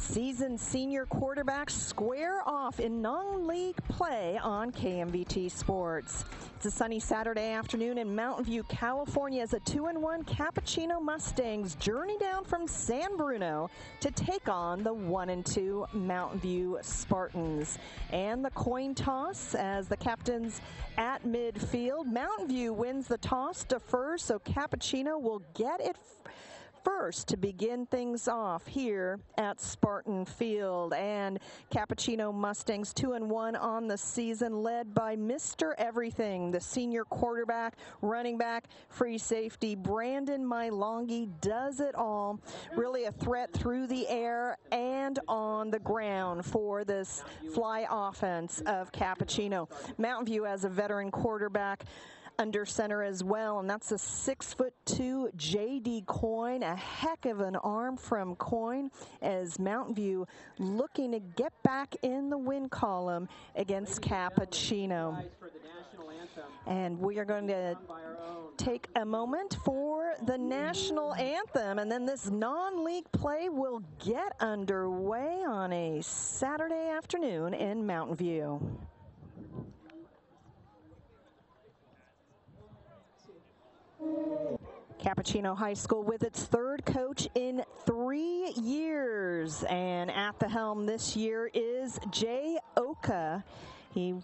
Seasoned senior quarterbacks square off in non-league play on KMVT Sports. It's a sunny Saturday afternoon in Mountain View, California, as a 2-1 Capuchino Mustangs journey down from San Bruno to take on the 1-2 Mountain View Spartans. And the coin toss as the captains at midfield. Mountain View wins the toss, defers, so Cappuccino will get it first to begin things off here at Spartan Field. And Capuchino Mustangs 2-1 on the season, led by Mr. Everything, the senior quarterback, running back, free safety. Brandon Mylongi does it all. Really a threat through the air and on the ground for this fly offense of Cappuccino. Mountain View has a veteran quarterback under center as well, and that's a 6'2" J.D. Coyne, a heck of an arm from Coyne, as Mountain View looking to get back in the win column against Cappuccino. And we are going to take a moment for the national anthem, and then this non-league play will get underway on a Saturday afternoon in Mountain View. Capuchino High School with its third coach in 3 years, and at the helm this year is Jay Oka. He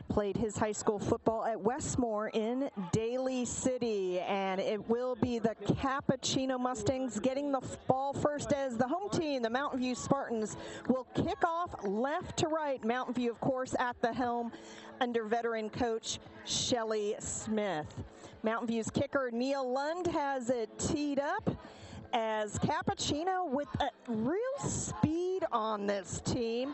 played his high school football at Westmore in Daly City, and it will be the Capuchino Mustangs getting the ball first as the home team, the Mountain View Spartans, will kick off left to right. Mountain View, of course, at the helm under veteran coach Shelly Smith. Mountain View's kicker Neil Lund has it teed up as Cappuccino with a real speed on this team.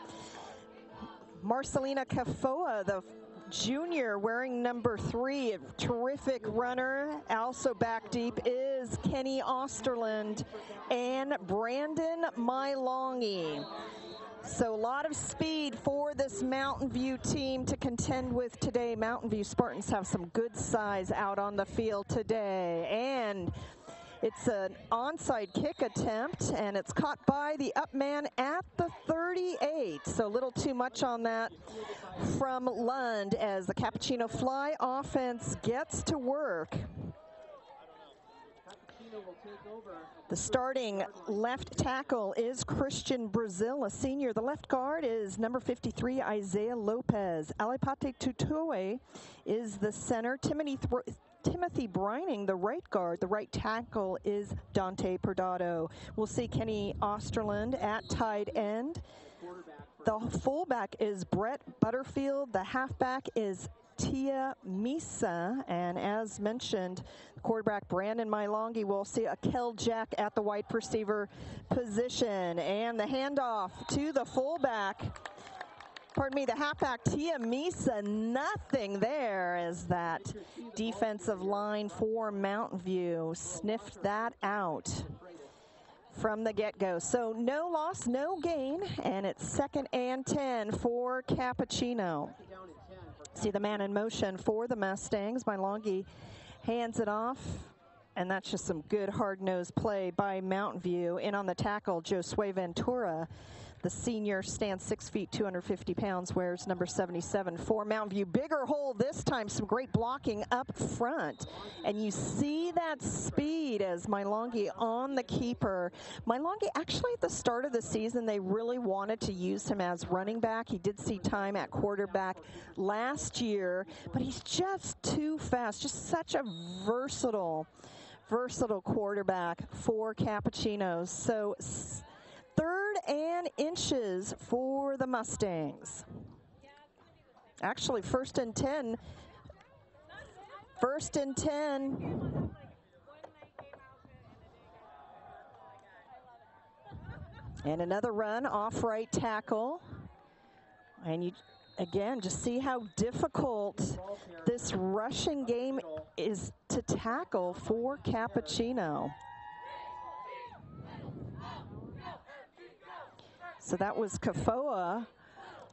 Marcelina Cafoa, the junior, wearing number 3, a terrific runner. Also back deep is Kenny Osterland and Brandon Mylongi. So a lot of speed for this Mountain View team to contend with today. Mountain View Spartans have some good size out on the field today. And it's an onside kick attempt, and it's caught by the up man at the 38. So a little too much on that from Lund as the Cappuccino fly offense gets to work. The starting left tackle is Christian Brazil, a senior. The left guard is number 53, Isaiah Lopez. Alipate Tutoe is the center. Timothy Brining, the right guard. The right tackle is Dante Perdado. We'll see Kenny Osterland at tight end. The fullback is Brett Butterfield. The halfback is Tia Misa, and as mentioned, quarterback Brandon Mylongi. Will see a Kel Jack at the wide receiver position, and the handoff to the fullback. Pardon me, the halfback Tia Misa, nothing there as that defensive line for Mountain View sniffed that out from the get-go. So no loss, no gain, and it's 2nd and 10 for Cappuccino. See the man in motion for the Mustangs. Mylongi hands it off, and that's just some good hard-nosed play by Mountain View. In on the tackle, Josue Ventura. The senior stands 6 feet, 250 pounds, wears number 77 for Mountain View. Bigger hole this time, some great blocking up front. And you see that speed as Mylongi on the keeper. Mylongi, actually at the start of the season, they really wanted to use him as running back. He did see time at quarterback last year, but he's just too fast, just such a versatile quarterback for Cappuccinos. So 3rd and inches for the Mustangs. Actually, 1st and 10. 1st and 10. And another run off right tackle. And you, again, just see how difficult this rushing game is to tackle for Cappuccino. So that was Cafoa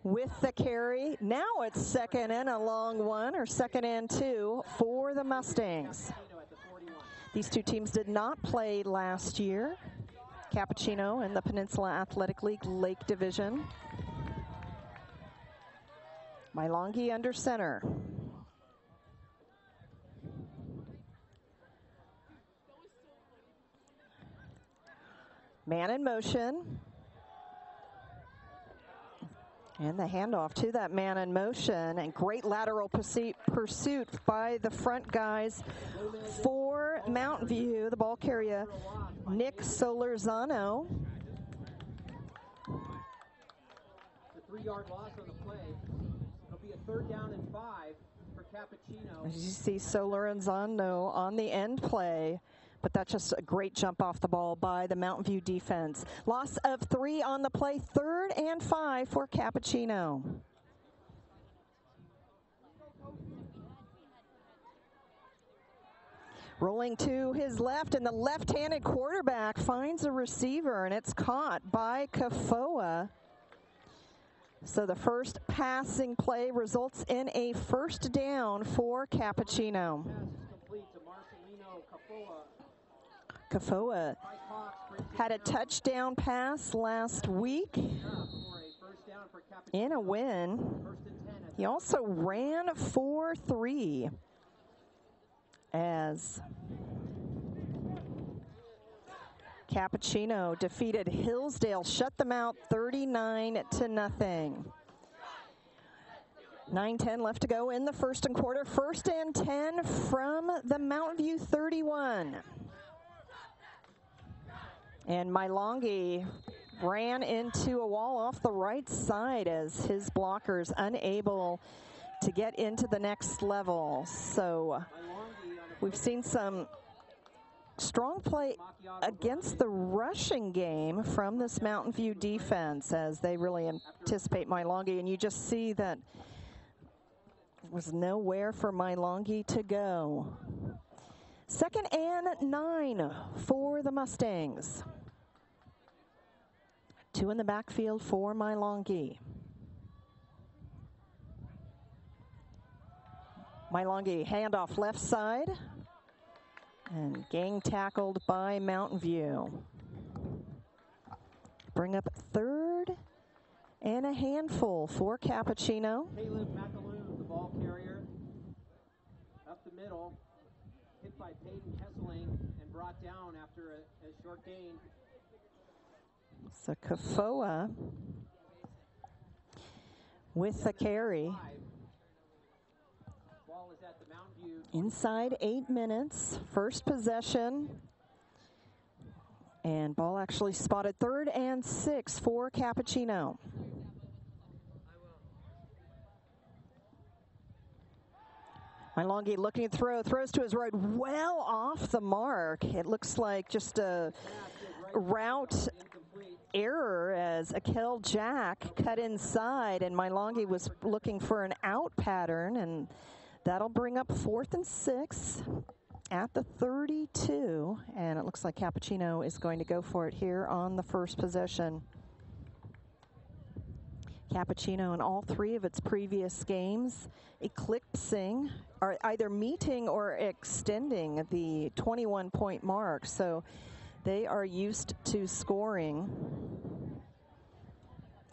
with the carry. Now it's 2nd and a long one, or 2nd and 2 for the Mustangs. These two teams did not play last year. Cappuccino in the Peninsula Athletic League Lake Division. Mailongi under center. Man in motion. And the handoff to that man in motion, and great lateral pursuit by the front guys for Mountain View. The ball carrier, Nick Solorzano. The 3-yard loss on the play. It'll be a 3rd down and 5 for Cappuccino. As you see Solorzano on the end play, but that's just a great jump off the ball by the Mountain View defense. Loss of 3 on the play, 3rd and 5 for Cappuccino. Rolling to his left, and the left-handed quarterback finds a receiver, and it's caught by Kafoa. So the first passing play results in a 1st down for Cappuccino. Kafoa had a touchdown pass last week in a win. He also ran for 3 as Cappuccino defeated Hillsdale, shut them out 39-0. 9:10 left to go in the 1st and quarter. 1st and 10 from the Mountain View 31. And Mailongi ran into a wall off the right side as his blockers unable to get into the next level. So we've seen some strong play against the rushing game from this Mountain View defense as they really anticipate Mailongi, and you just see that there was nowhere for Mailongi to go. 2nd and 9 for the Mustangs. 2 in the backfield for Mailongi. Mailongi handoff left side and gang tackled by Mountain View. Bring up 3rd and a handful for Cappuccino. Caleb McAloon, the ball carrier, up the middle. Hit by Peyton Kesseling and brought down after a short gain. So Kafoa with the carry. Ball is at the Mountain View. Inside 8 minutes, 1st possession. And ball actually spotted 3rd and 6 for Cappuccino. Mailongi looking to throw, throws to his right, well off the mark. It looks like just a route error as Akel Jack cut inside, and Mailongi was looking for an out pattern, and that'll bring up 4th and 6 at the 32, and it looks like Cappuccino is going to go for it here on the 1st possession. Cappuccino in all 3 of its previous games eclipsing, or either meeting or extending the 21-point mark. So they are used to scoring.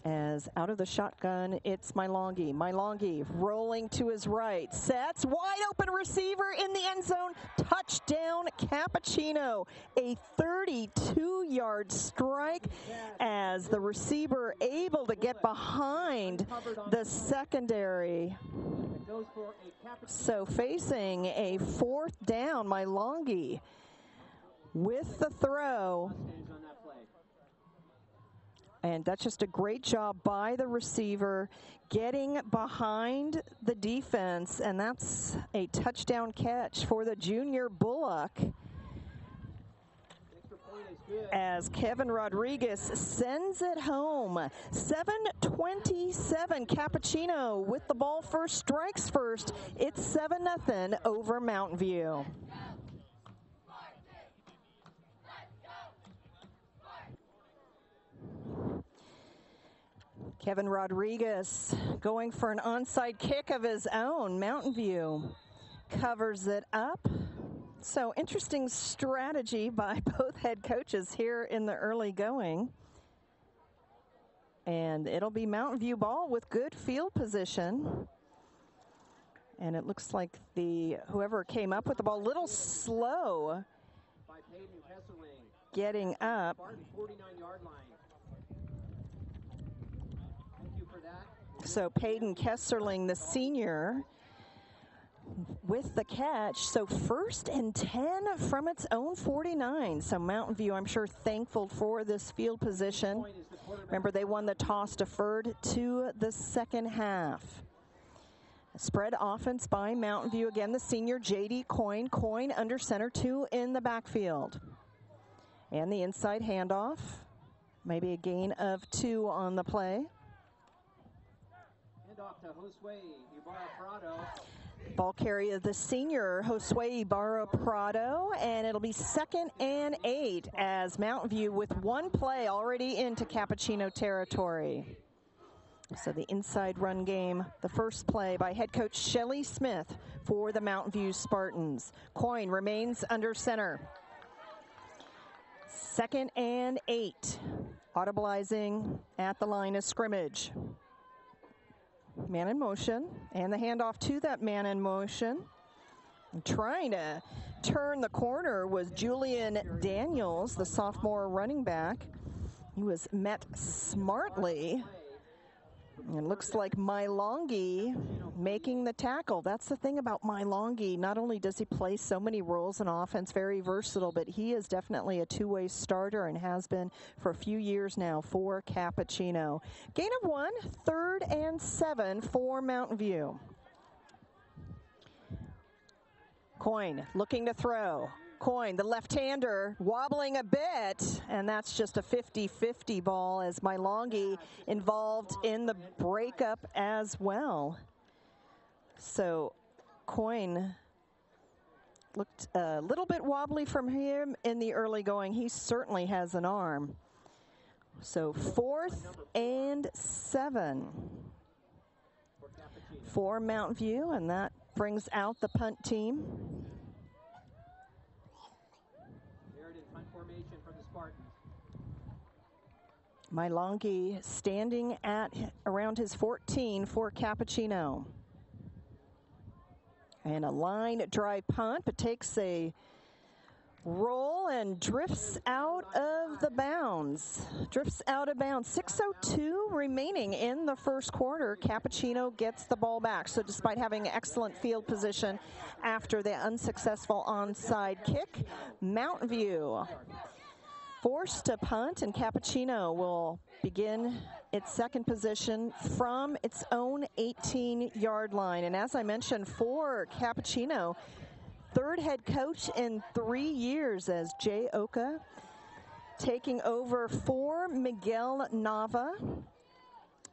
As out of the shotgun, it's Mailongi. Mailongi rolling to his right, sets, wide open receiver in the end zone, touchdown Cappuccino. A 32-yard strike as the receiver able to get behind the secondary. So facing a 4th down, Mailongi with the throw. And that's just a great job by the receiver getting behind the defense, and that's a touchdown catch for the junior Bullock. As Kevin Rodriguez sends it home. 7:27, Cappuccino with the ball first, strikes first. It's 7-0 over Mountain View. Kevin Rodriguez going for an onside kick of his own. Mountain View covers it up So interesting strategy by both head coaches here in the early going. And it'll be Mountain View ball with good field position. And it looks like whoever came up with the ball a little slow getting up. 49-yard line. Thank you for that. So Peyton Kesserling, the senior, with the catch. So 1st and 10 from its own 49. So Mountain View, I'm sure, thankful for this field position. Remember, they won the toss, deferred to the second half. Spread offense by Mountain View. Again, the senior, J.D. Coyne. Coyne under center, 2 in the backfield. And the inside handoff. Maybe a gain of 2 on the play. Handoff to Josue Ibarra-Prado. Ball carrier, the senior, Josue Ibarra-Prado, and it'll be 2nd and 8 as Mountain View with 1 play already into Cappuccino territory. So the inside run game, the first play by head coach Shelley Smith for the Mountain View Spartans. Coyne remains under center. 2nd and 8, audibilizing at the line of scrimmage. Man in motion, and the handoff to that man in motion. And trying to turn the corner was Julian Daniels, the sophomore running back. He was met smartly. And looks like Mailongi making the tackle. That's the thing about Mailongi. Not only does he play so many roles in offense, very versatile, but he is definitely a two-way starter and has been for a few years now for Cappuccino. Gain of 1, 3rd and 7 for Mountain View. Coyne looking to throw. Coyne, the left-hander, wobbling a bit, and that's just a 50-50 ball as Mailongi involved in the breakup as well. So Coyne looked a little bit wobbly from him in the early going. He certainly has an arm. So 4th and 7 for Mountain View, and that brings out the punt team. Formation for the Spartans. Mailongi standing at around his 14 for Cappuccino. And a line drive punt, but takes a roll and drifts out of the bounds. Drifts out of bounds. 6:02 remaining in the first quarter. Cappuccino gets the ball back. So despite having excellent field position after the unsuccessful onside kick, Mountain View forced to punt, and Cappuccino will begin its second position from its own 18-yard line. And as I mentioned, for Cappuccino, 3rd head coach in 3 years as Jay Oka taking over for Miguel Nava.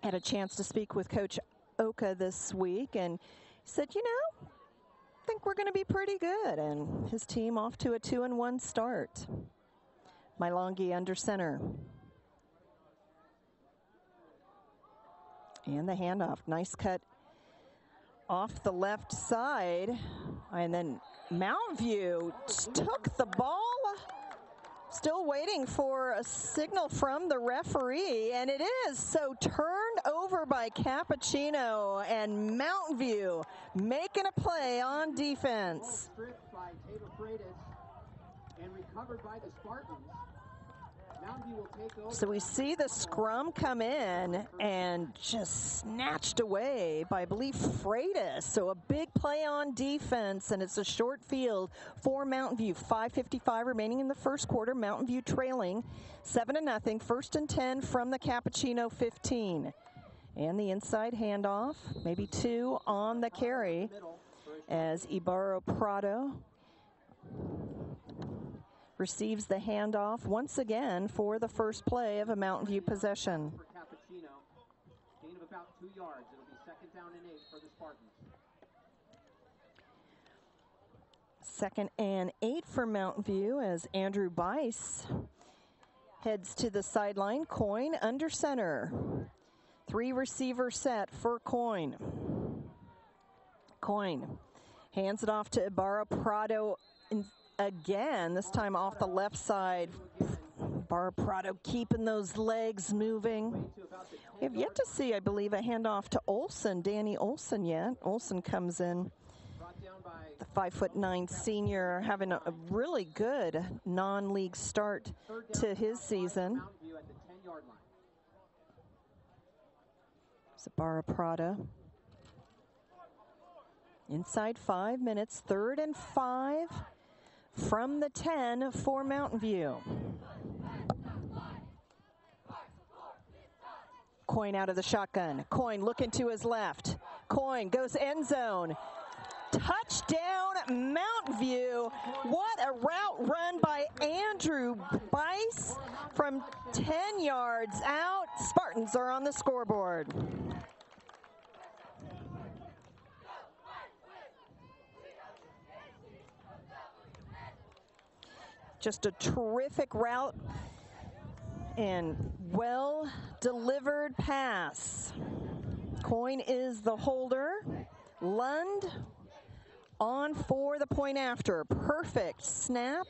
Had a chance to speak with Coach Oka this week, and he said, you know, I think we're going to be pretty good. And his team off to a 2-1 start. Mailongi under center. And the handoff. Nice cut off the left side. And then Mountain View took the ball. Still waiting for a signal from the referee, and it is. So turned over by Cappuccino, and Mountain View making a play on defense. Stripped by Taylor Freitas and recovered by the Spartans. Mountain View will take over. So we see the scrum come in and just snatched away by, I believe, Freitas. So a big play on defense, and it's a short field for Mountain View. 5:55 remaining in the first quarter. Mountain View trailing 7-0. 1st and 10 from the Cappuccino 15. And the inside handoff, maybe 2 on the carry as Ibarra-Prado receives the handoff once again for the first play of a Mountain View possession. For Cappuccino, gain of about 2 yards. It'll be 2nd down and 8 for the Spartans. 2nd and 8 for Mountain View as Andrew Bice heads to the sideline. Coyne under center. 3 receiver set for Coyne. Coyne hands it off to Ibarra-Prado again, this time off the left side. Bar Prado keeping those legs moving. We have yet to see, I believe, a handoff to Olsen, Danny Olsen yet. Olsen comes in, the 5'9" senior, having a really good non-league start to his season. Bar Prado. Inside 5 minutes, 3rd and 5 from the 10 for Mountain View. Coyne out of the shotgun. Coyne looking to his left. Coyne goes end zone. Touchdown, Mountain View. What a route run by Andrew Bice from 10 yards out. Spartans are on the scoreboard. Just a terrific route and well-delivered pass. Coyne is the holder. Lund on for the point after. Perfect snap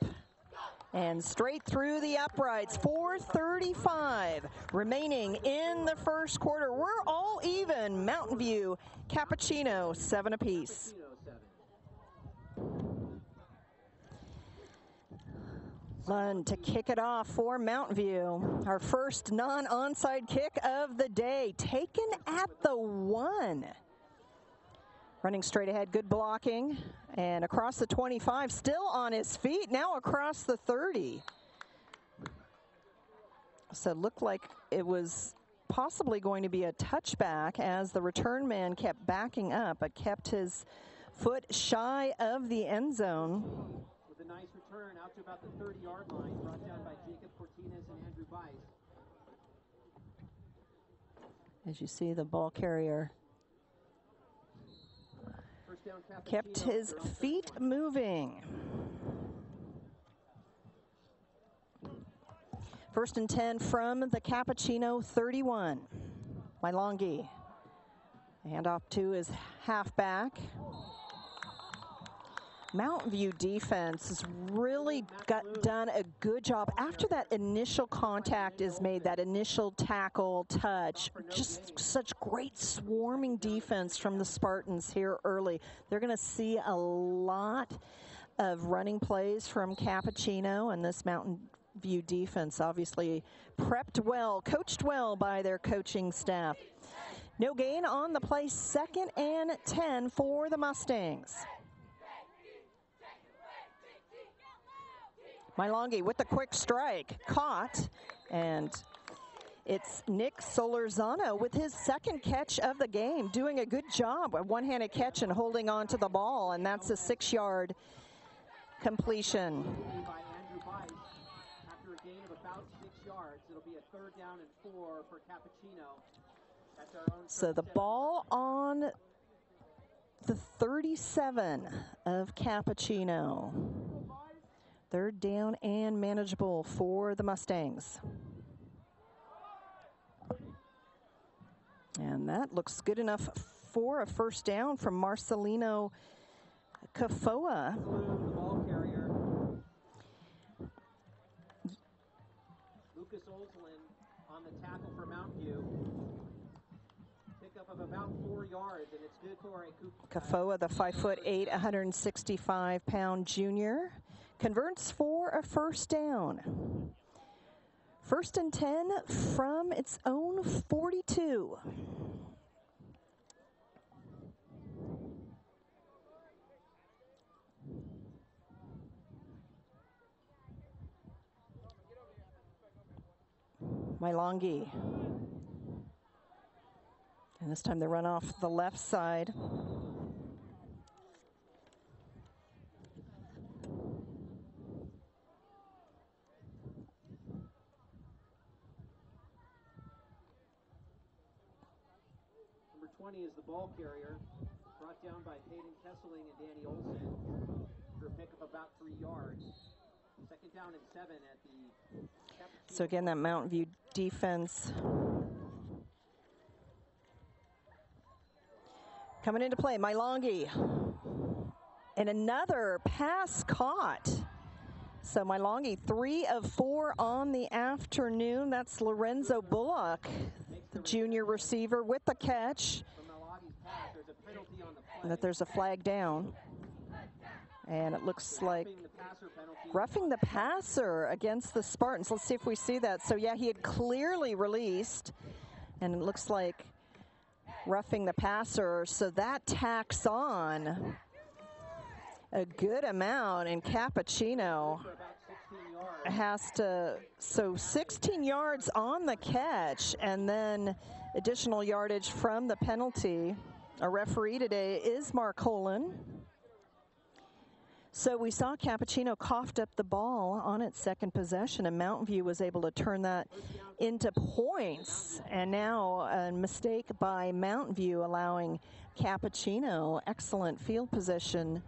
and straight through the uprights. 4:35 remaining in the first quarter. We're all even. Mountain View, Cappuccino, 7 apiece. Lund to kick it off for Mountain View. Our first non-onside kick of the day, taken at the 1. Running straight ahead, good blocking, and across the 25, still on his feet, now across the 30. So it looked like it was possibly going to be a touchback as the return man kept backing up, but kept his foot shy of the end zone. With a nice return out to about the 30-yard line, brought down by Jacob Cortines and Andrew Bice. As you see, the ball carrier kept his feet moving. 1st and 10 from the Cappuccino 31. Mailongi. Handoff to his halfback. Mountain View defense has really done a good job after that initial contact is made, that initial tackle, touch. Just such great swarming defense from the Spartans here early. They're going to see a lot of running plays from Cappuccino, and this Mountain View defense obviously prepped well, coached well by their coaching staff. No gain on the play, 2nd and 10 for the Mustangs. Mailongi with the quick strike, caught, and it's Nick Solorzano with his 2nd catch of the game, doing a good job, a one-handed catch and holding on to the ball, and that's a 6-yard completion. By Andrew Bice. After a gain of about 6 yards, it'll be a 3rd down and 4 for Cappuccino. That's our own. So the ball on the 37 of Cappuccino. 3rd down and manageable for the Mustangs. And that looks good enough for a 1st down from Marcelino Cafoa. The ball carrier. Lucas Olslin on the tackle for Mountain View. Pickup of about 4 yards, and it's good for a Cafoa, the 5'8", 165-pound junior, converts for a 1st down. 1st and 10 from its own 42. Mailongi. And this time they run off the left side. Number 20 is the ball carrier, brought down by Peyton Kesseling and Danny Olsen for a pickup of about 3 yards. 2nd down and 7 at the Cappuccino. So again, that Mountain View defense coming into play. Mailongi And another pass caught. So Mailongi 3 of 4 on the afternoon. That's Lorenzo Bullock, the junior receiver, with the catch. And that there's a flag down. And it looks like roughing the passer against the Spartans. Let's see if we see that. So yeah, he had clearly released, and it looks like roughing the passer. So that tacks on a good amount, and Cappuccino has to, so 16 yards on the catch, and then additional yardage from the penalty. Our referee today is Mark Holen. So we saw Cappuccino coughed up the ball on its second possession, and Mountain View was able to turn that into points. And now a mistake by Mountain View allowing Cappuccino excellent field position.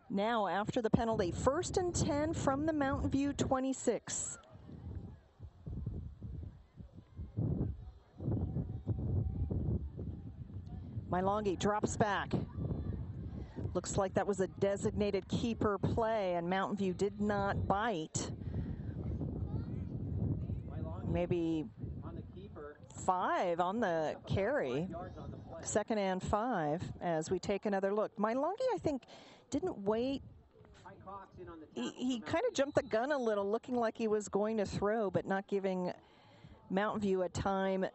Now after the penalty, 1st and 10 from the Mountain View 26. Mailongi drops back. Looks like that was a designated keeper play, and Mountain View did not bite. Maybe 5 on the carry. 2nd and 5 as we take another look. Mailongi, I think, didn't wait. He kind of jumped the gun a little, looking like he was going to throw, but not giving Mountain View a time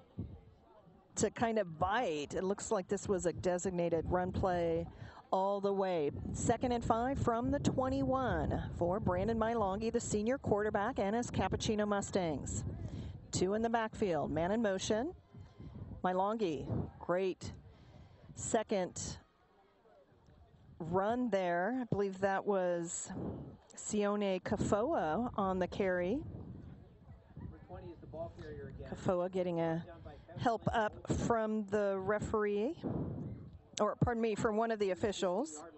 to kind of bite. It looks like this was a designated run play all the way. 2nd and 5 from the 21 for Brandon Mailongi, the senior quarterback, and his Capuchino Mustangs. 2 in the backfield, man in motion. Mailongi, great second run there. I believe that was Sione Kafoa on the carry. Kafoa getting a help up from the referee, or pardon me, from one of the officials. Looks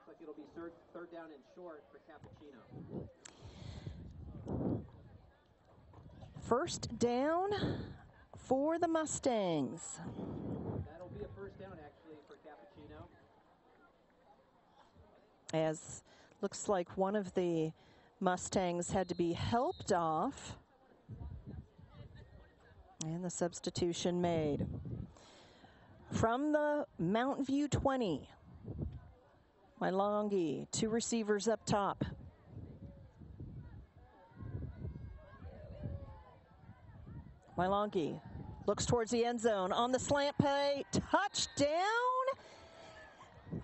like it'll be 3rd down and short for Cappuccino. 1st down for the Mustangs. That'll be a 1st down actually for Cappuccino. As looks like one of the Mustangs had to be helped off. And the substitution made. From the Mountain View 20, Mailongi, 2 receivers up top. Mailongi looks towards the end zone on the slant play. Touchdown!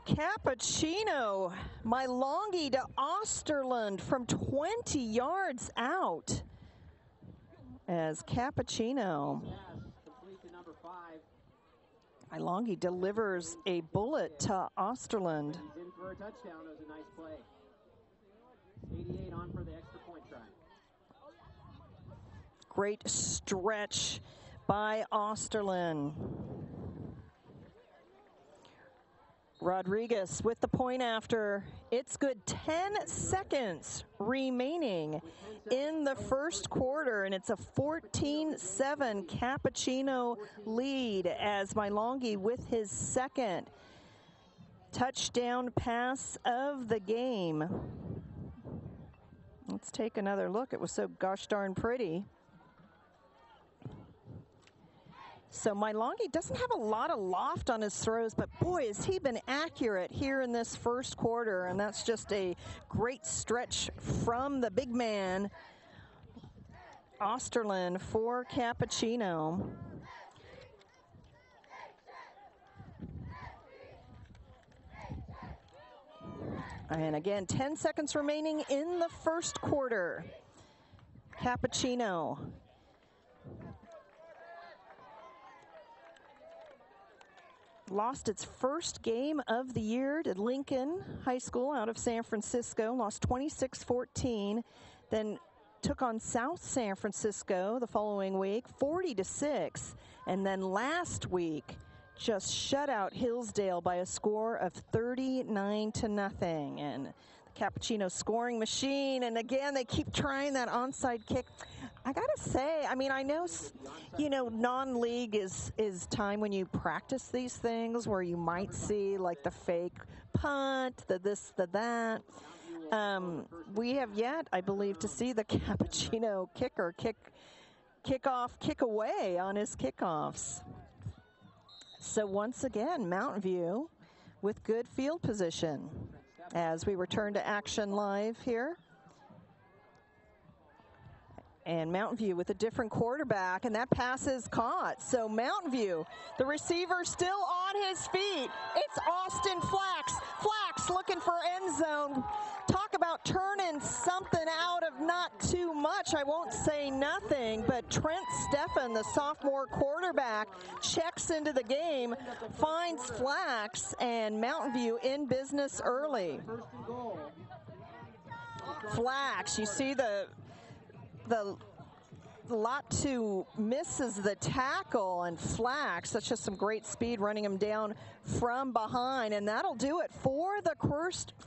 Cappuccino. Mailongi to Osterlund from 20 yards out. As Cappuccino, Mailongi delivers a bullet to Osterlund. He's in for a touchdown. It was a nice play. 88 on for the extra point try. Great stretch by Osterlund. Rodriguez with the point after. It's good. 10 seconds remaining in the first quarter, and it's a 14-7 Cappuccino lead as Mailongi with his 2nd touchdown pass of the game. Let's take another look. It was so gosh darn pretty. So Mailongi doesn't have a lot of loft on his throws, but boy, has he been accurate here in this first quarter, and that's just a great stretch from the big man, Osterlund, for Cappuccino. And again, 10 seconds remaining in the first quarter. Cappuccino lost its first game of the year to Lincoln High School out of San Francisco, lost 26-14, then took on South San Francisco the following week, 40-6, and then last week just shut out Hillsdale by a score of 39-0. And the Cappuccino scoring machine, and again, they keep trying that onside kick. I gotta say, I mean, I know, you know, non-league is time when you practice these things where you might see like the fake punt, the this, the that. We have yet, I believe, to see the Cappuccino kicker kick off, kick away on his kickoffs. So once again, Mountain View with good field position as we return to action live here. And Mountain View with a different quarterback, and that pass is caught. So Mountain View, the receiver still on his feet. It's Austin Flax. Flax looking for end zone. Talk about turning something out of not too much. I won't say nothing, but Trent Steffen, the sophomore quarterback, checks into the game, finds Flax, and Mountain View in business early. Flax, you see the lot to misses the tackle, and Flax, that's just some great speed running him down from behind, and that'll do it for the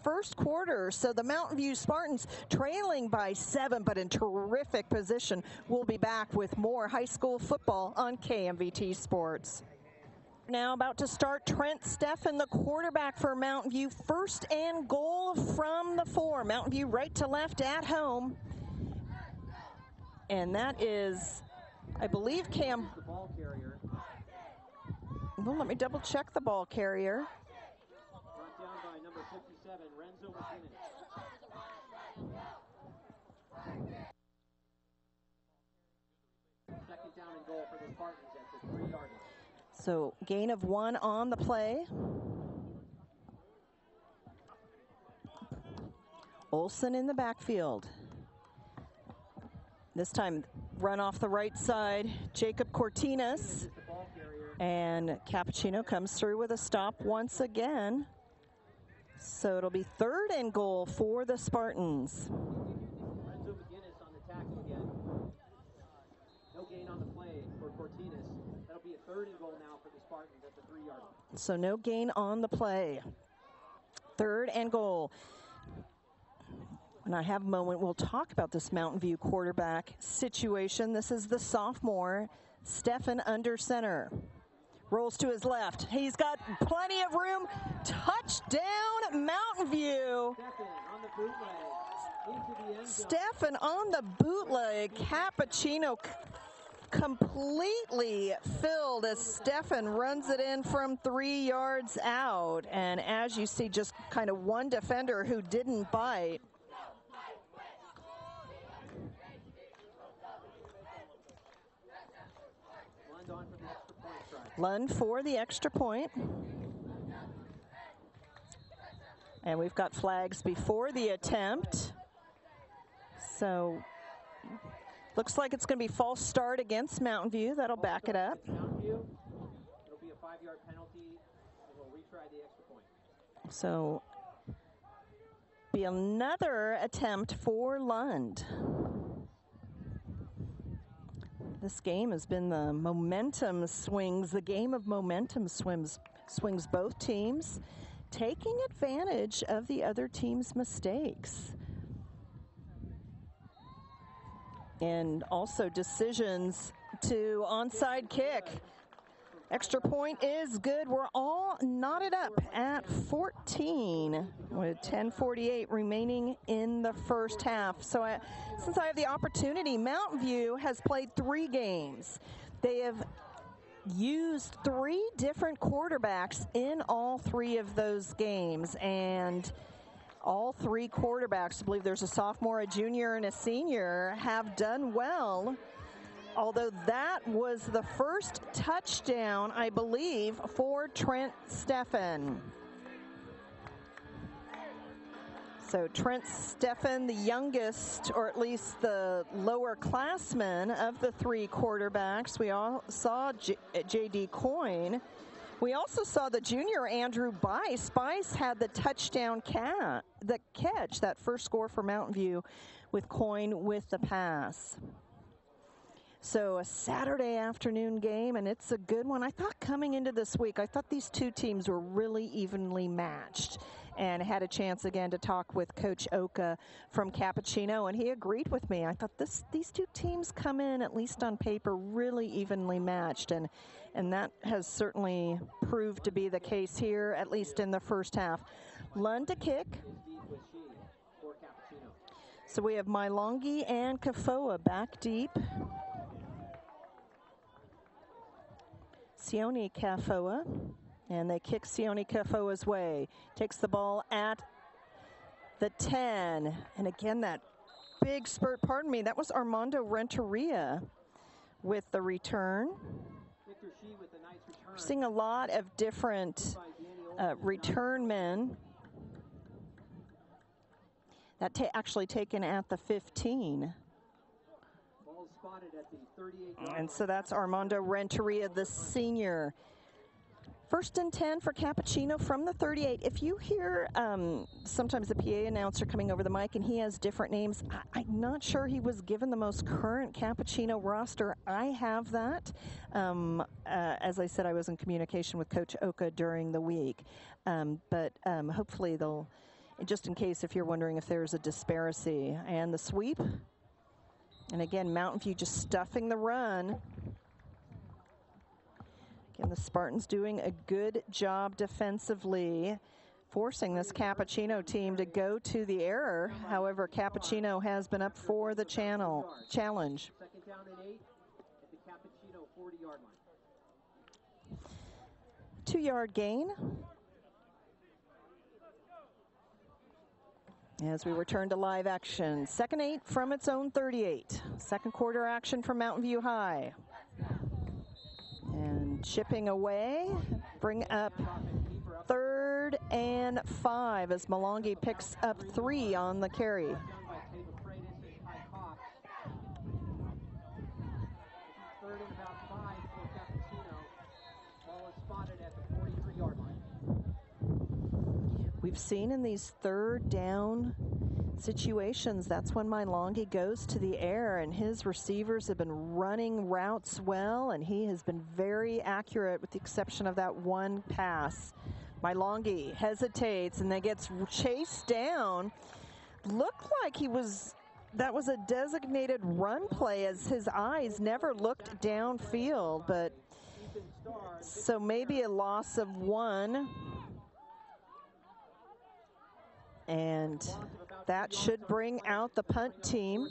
first quarter. So the Mountain View Spartans trailing by 7, but in terrific position. We'll be back with more high school football on KMVT Sports. Now about to start, Trent Steffen, the quarterback for Mountain View. 1st and goal from the 4. Mountain View right to left at home. And that is, I believe, Cam. The ball carrier. Well, let me double check the ball carrier. Brought down by number 57, Renzo McKinnon. Second down and goal for the Spartans at the 3-yard line. So gain of 1 on the play. Olsen in the backfield. This time, run off the right side, Jacob Cortinas. And Cappuccino comes through with a stop once again. So it'll be 3rd and goal for the Spartans. Renzo McGinnis on the tackle again. No gain on the play for Cortinas. That'll be a 3rd and goal now for the Spartans at the 3-yard line. So no gain on the play. 3rd and goal. When I have a moment, we'll talk about this Mountain View quarterback situation. This is the sophomore, Steffen under center. Rolls to his left. He's got plenty of room. Touchdown, Mountain View. Steffen on the bootleg. Cappuccino completely filled as Steffen runs it in from 3 yards out. And as you see, just kind of one defender who didn't bite. Lund for the extra point. And we've got flags before the attempt. So looks like it's going to be false start against Mountain View. That'll back it up. Mountain View, it'll be a 5-yard penalty, and we'll retry the extra point. So be another attempt for Lund. This game has been the momentum swings, the game of momentum swings both teams, taking advantage of the other team's mistakes. And also decisions to onside kick. Extra point is good. We're all knotted up at 14 with 10:48 remaining in the first half. So since I have the opportunity, Mountain View has played 3 games. They have used 3 different quarterbacks in all 3 of those games. And all 3 quarterbacks, I believe there's a sophomore, a junior, and a senior, have done well. Although that was the first touchdown, I believe, for Trent Steffen. So Trent Steffen, the youngest, or at least the lower classman of the 3 quarterbacks. We all saw J.D. Coyne. We also saw the junior Andrew Bice. Bice had the touchdown catch, that first score for Mountain View, with Coyne with the pass. So a Saturday afternoon game, and it's a good one. I thought coming into this week, I thought these 2 teams were really evenly matched. and had a chance again to talk with Coach Oka from Cappuccino, and he agreed with me. I thought these two teams come in, at least on paper, really evenly matched, and that has certainly proved to be the case here, at least in the first half. Lund to kick. So we have Mailongi and Kafoa back deep. Sione Kafoa, and they kick Sione Kafoa's way. Takes the ball at the 10, and again that big spurt, pardon me, that was Armando Renteria with the return. We're seeing a lot of different return men. That actually taken at the 15. And so that's Armando Renteria, the senior. 1st and 10 for Cappuccino from the 38. If you hear sometimes the PA announcer coming over the mic and he has different names, I'm not sure he was given the most current Cappuccino roster. I have that. As I said, I was in communication with Coach Oka during the week. But hopefully they'll, just in case if you're wondering if there's a disparity. And the sweep. And again, Mountain View just stuffing the run. Again, the Spartans doing a good job defensively, forcing this Cappuccino team to go to the error. However, Cappuccino has been up for the challenge. 2nd down and 8 at the Cappuccino 40-yard line. 2-yard gain. As we return to live action, 2nd 8 from its own 38. Second quarter action from Mountain View High. And chipping away, bring up 3rd and 5 as Mailongi picks up 3 on the carry. 3rd and about 5 for Cappuccino. Ball is spotted at the 43-yard line. We've seen in these 3rd down situations, that's when Mailongi goes to the air, and his receivers have been running routes well, and he has been very accurate with the exception of that one pass. Mailongi hesitates, and then gets chased down. Looked like that was a designated run play as his eyes never looked downfield, but so maybe a loss of 1. And that should bring out the punt team.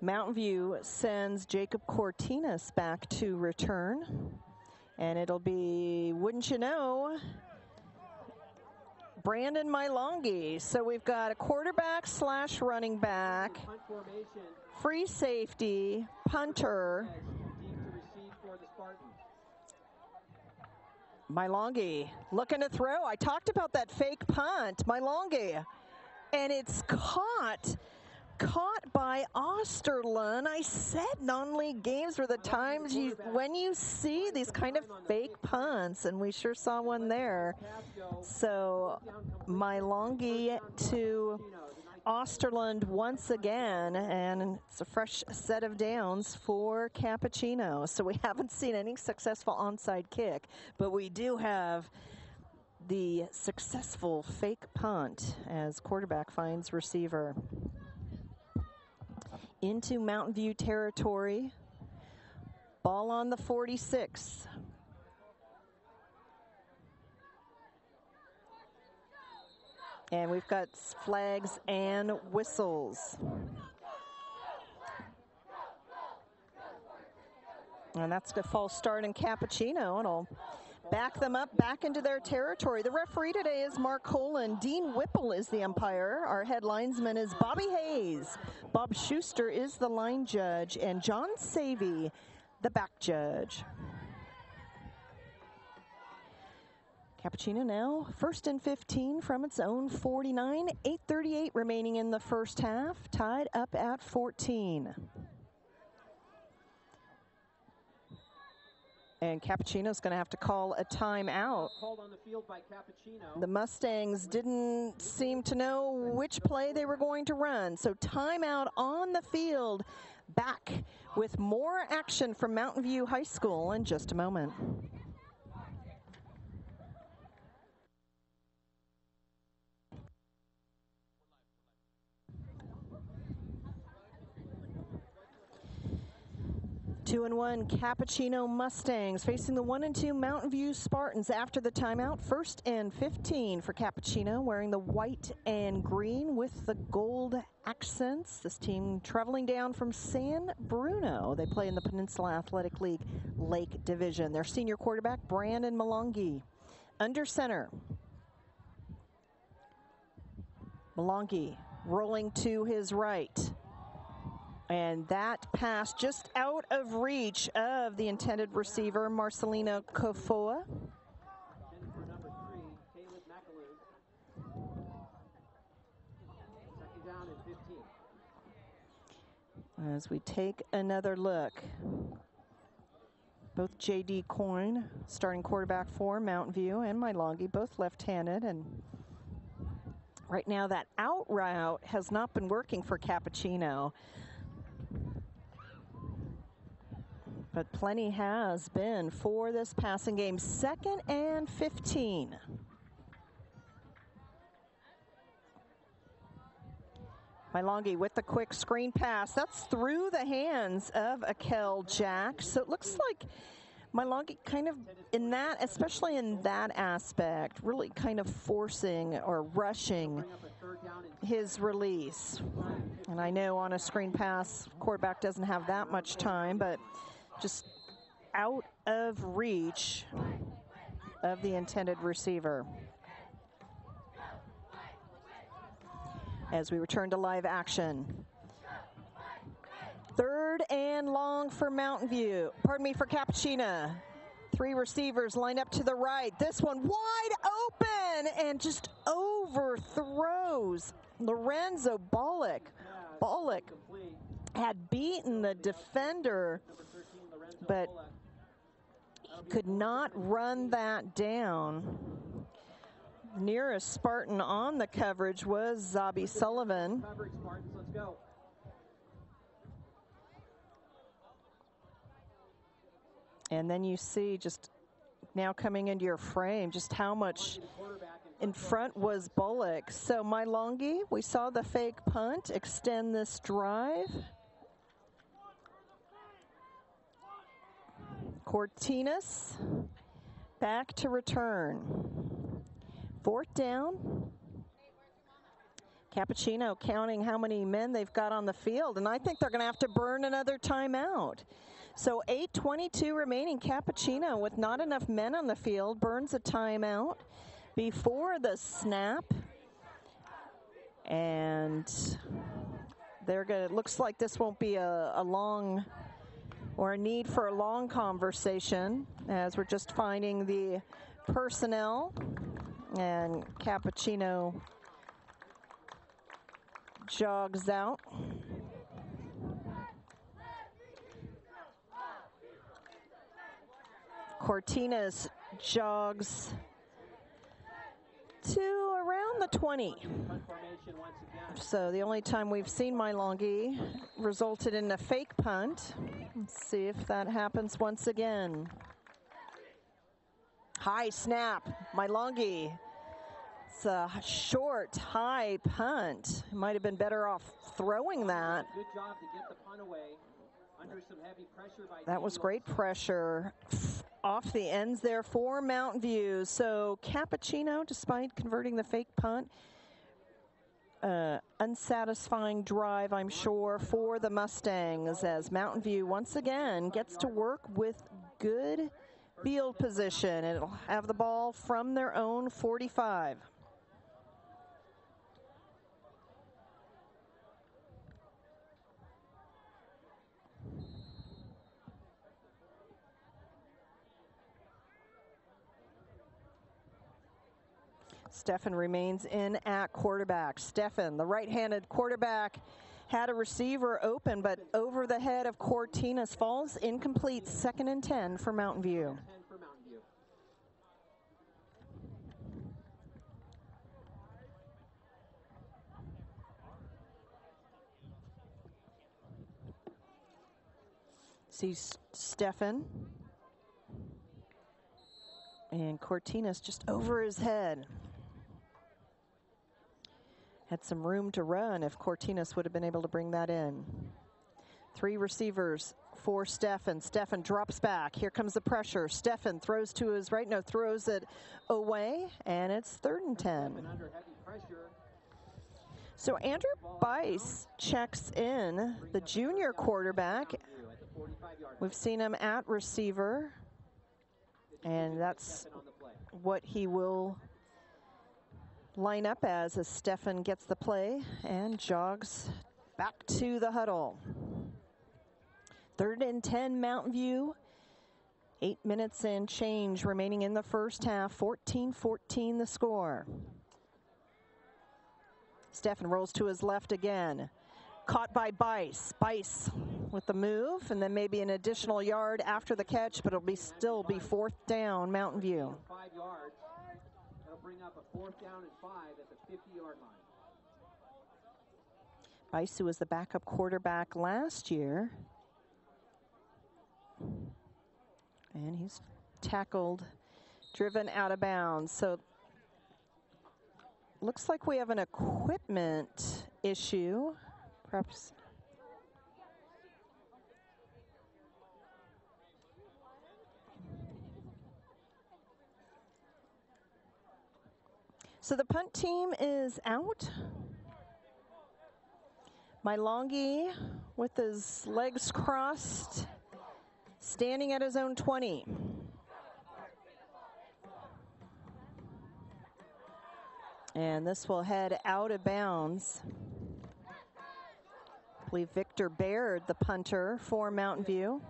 Mountain View sends Jacob Cortinas back to return. And it'll be, wouldn't you know, Brandon Mailongi. So we've got a quarterback / running back, free safety, punter. Mailongi looking to throw. I talked about that fake punt, Mailongi, and it's caught by Osterlund. I said non-league games were the times when you see these kind of fake punts, and we sure saw one there. So Mailongi to Osterlund once again, and it's a fresh set of downs for Cappuccino. So we haven't seen any successful onside kick, but we do have the successful fake punt as quarterback finds receiver. Into Mountain View territory. Ball on the 46. And we've got flags and whistles. And that's a false start in Cappuccino. It'll back them up back into their territory. The referee today is Mark Colin. Dean Whipple is the umpire. Our head linesman is Bobby Hayes. Bob Schuster is the line judge. And John Savey, the back judge. Cappuccino now 1st and 15 from its own 49. 8:38 remaining in the first half. Tied up at 14. And Cappuccino's going to have to call a timeout. Called on the field by Cappuccino. The Mustangs didn't seem to know which play they were going to run. So timeout on the field. Back with more action from Mountain View High School in just a moment. 2-1 Capuchino Mustangs facing the 1-2 Mountain View Spartans after the timeout. 1st and 15 for Capuchino, wearing the white and green with the gold accents. This team traveling down from San Bruno. They play in the Peninsula Athletic League Lake Division. Their senior quarterback, Brandon Malongi. Under center, Malongi rolling to his right. And that pass just out of reach of the intended receiver, Marcelino Kofoa. For number 3, Caleb McAloo. 2nd down and 15. As we take another look, both J.D. Coyne, starting quarterback for Mountain View, and Malongi, both left-handed. And right now that out route has not been working for Cappuccino. But plenty has been for this passing game. 2nd and 15. Malongi with the quick screen pass. That's through the hands of Akel Jack. So it looks like Malongi kind of in that, especially in that aspect, really kind of forcing or rushing his release. And I know on a screen pass, quarterback doesn't have that much time, but just out of reach of the intended receiver. As we return to live action. 3rd and long for Mountain View. Pardon me, for Cappuccino. 3 receivers line up to the right. This one wide open and just overthrows Lorenzo Bollock. Bollock had beaten the defender, but he could not run that down. Nearest Spartan on the coverage was Zabi Sullivan. And then you see just now coming into your frame just how much in front was Bullock. So Malongi, we saw the fake punt extend this drive. Cortinas back to return. 4th down. Cappuccino counting how many men they've got on the field, and I think they're going to have to burn another timeout. So 8:22 remaining. Cappuccino, with not enough men on the field, burns a timeout before the snap. And they're going to, looks like this won't be a long or a need for a long conversation, as we're just finding the personnel, and Cappuccino jogs out. Cortinas jogs to around the 20. So the only time we've seen Malongi resulted in a fake punt. Let's see if that happens once again. High snap, Malongi. It's a short, high punt. Might have been better off throwing that. Good job to get the punt away under some heavy pressure by that was great pressure off the ends there for Mountain View. So Cappuccino, despite converting the fake punt, unsatisfying drive, I'm sure, for the Mustangs, as Mountain View once again gets to work with good field position. It'll have the ball from their own 45. Steffen remains in at quarterback. Steffen, the right-handed quarterback, had a receiver open, but over the head of Cortinas, falls incomplete. 2nd and 10 for Mountain View. See Steffen. And Cortinas just over his head. Had some room to run if Cortinas would have been able to bring that in. Three receivers for Steffen. Steffen drops back. Here comes the pressure. Steffen throws to his right. No, throws it away, and it's 3rd and 10. Under heavy pressure. So Andrew Bice checks in, the junior quarterback. We've seen him at receiver, and that's what he will line up as Steffen gets the play and jogs back to the huddle. 3rd and 10 Mountain View. 8 minutes and change remaining in the first half. 14-14 the score. Steffen rolls to his left again. Caught by Bice. Bice with the move, and then maybe an additional yard after the catch, but it'll still be 4th down, Mountain View. 5 yards. That'll bring up a 4th down and 5 at the 50-yard line. Bice, who was the backup quarterback last year. And he's tackled, driven out of bounds. So looks like we have an equipment issue. Perhaps. So the punt team is out. Mailongi with his legs crossed, standing at his own 20. And this will head out of bounds. I believe Victor Baird, the punter for Mountain View.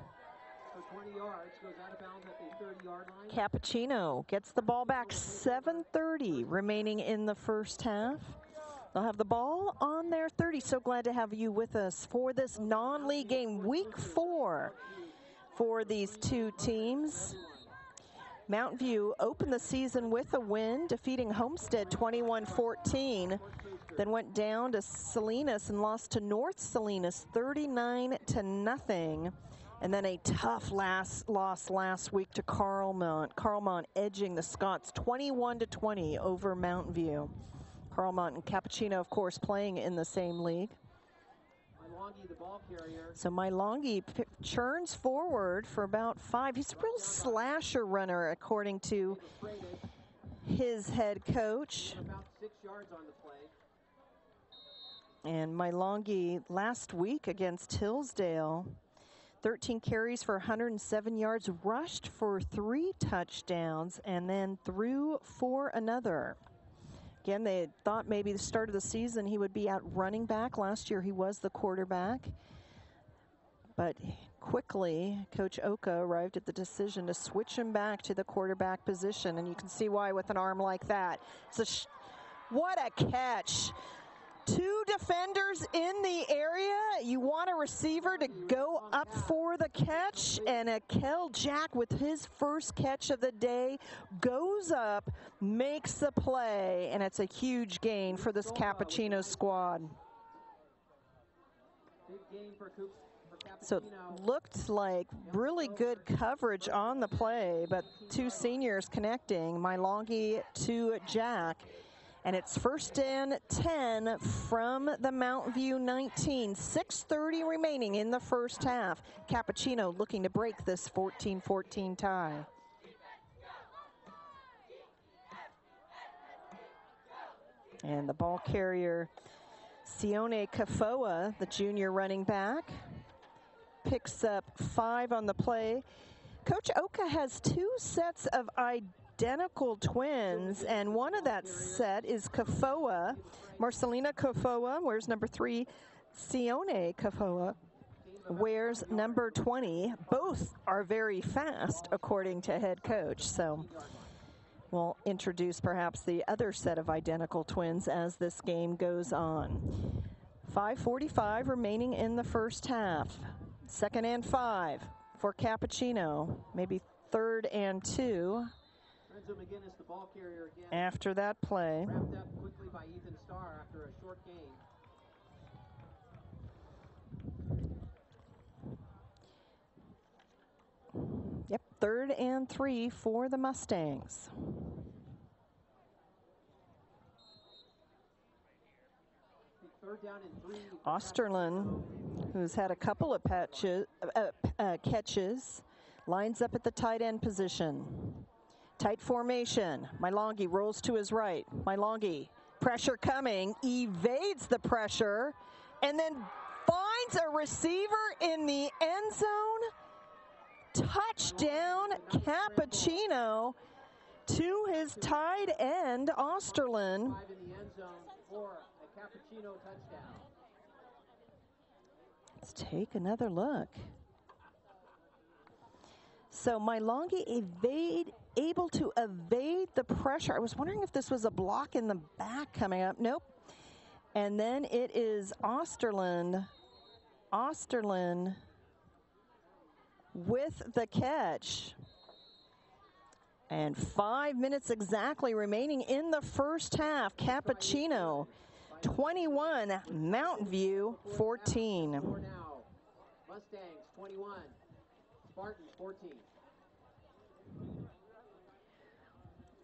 For 20 yards, goes out of bounds at the 30-yard line. Cappuccino gets the ball back. 7:30 remaining in the first half. They'll have the ball on their 30. So glad to have you with us for this non-league game, week 4 for these two teams. Mountain View opened the season with a win, defeating Homestead 21-14. Then went down to Salinas and lost to North Salinas 39-0. And then a tough loss last week to Carlmont. Carlmont edging the Scots 21-20 over Mountain View. Carlmont and Cappuccino, of course, playing in the same league. Mailongi, the ball carrier. So Mailongi churns forward for about 5. He's a real slasher runner, according to his head coach. About 6 yards on the play. And Mailongi last week against Hillsdale, 13 carries for 107 yards, rushed for 3 touchdowns, and then threw for another. Again, they thought maybe the start of the season he would be at running back. Last year he was the quarterback. But quickly, Coach Oka arrived at the decision to switch him back to the quarterback position. And you can see why with an arm like that. What a catch. 2 defenders in the area. You want a receiver to go up for the catch, and Akel Jack with his first catch of the day goes up, makes the play, and it's a huge gain for this Cappuccino squad. So it looked like really good coverage on the play, but 2 seniors connecting, Mailongi to Jack. And it's 1st and 10 from the Mountain View 19. 6:30 remaining in the first half. Cappuccino looking to break this 14-14 tie. And the ball carrier, Sione Kafoa, the junior running back, picks up 5 on the play. Coach Oka has 2 sets of identical twins, and one of that set is Kafoa. Marcelina Kafoa wears number 3. Sione Kafoa wears number 20. Both are very fast, according to head coach. So we'll introduce perhaps the other set of identical twins as this game goes on. 5:45 remaining in the first half. 2nd and 5 for Cappuccino. Maybe 3rd and 2. McGinnis, the ball carrier again. After that play. Wrapped up quickly by Ethan Starr after a short gain. Yep, 3rd and 3 for the Third down and 3. Osterlin, who's had a couple of catches, lines up at the tight end position. Tight formation. Mailongi rolls to his right. Mailongi, pressure coming, evades the pressure, and then finds a receiver in the end zone. Touchdown, Cappuccino to his tight end, Osterlin. Let's take another look. So Mailongi able to evade the pressure. I was wondering if this was a block in the back coming up. Nope. And then it is Osterlin with the catch. And 5 minutes exactly remaining in the first half. Cappuccino 21, Mountain View 14. Mustangs 21, Spartans 14.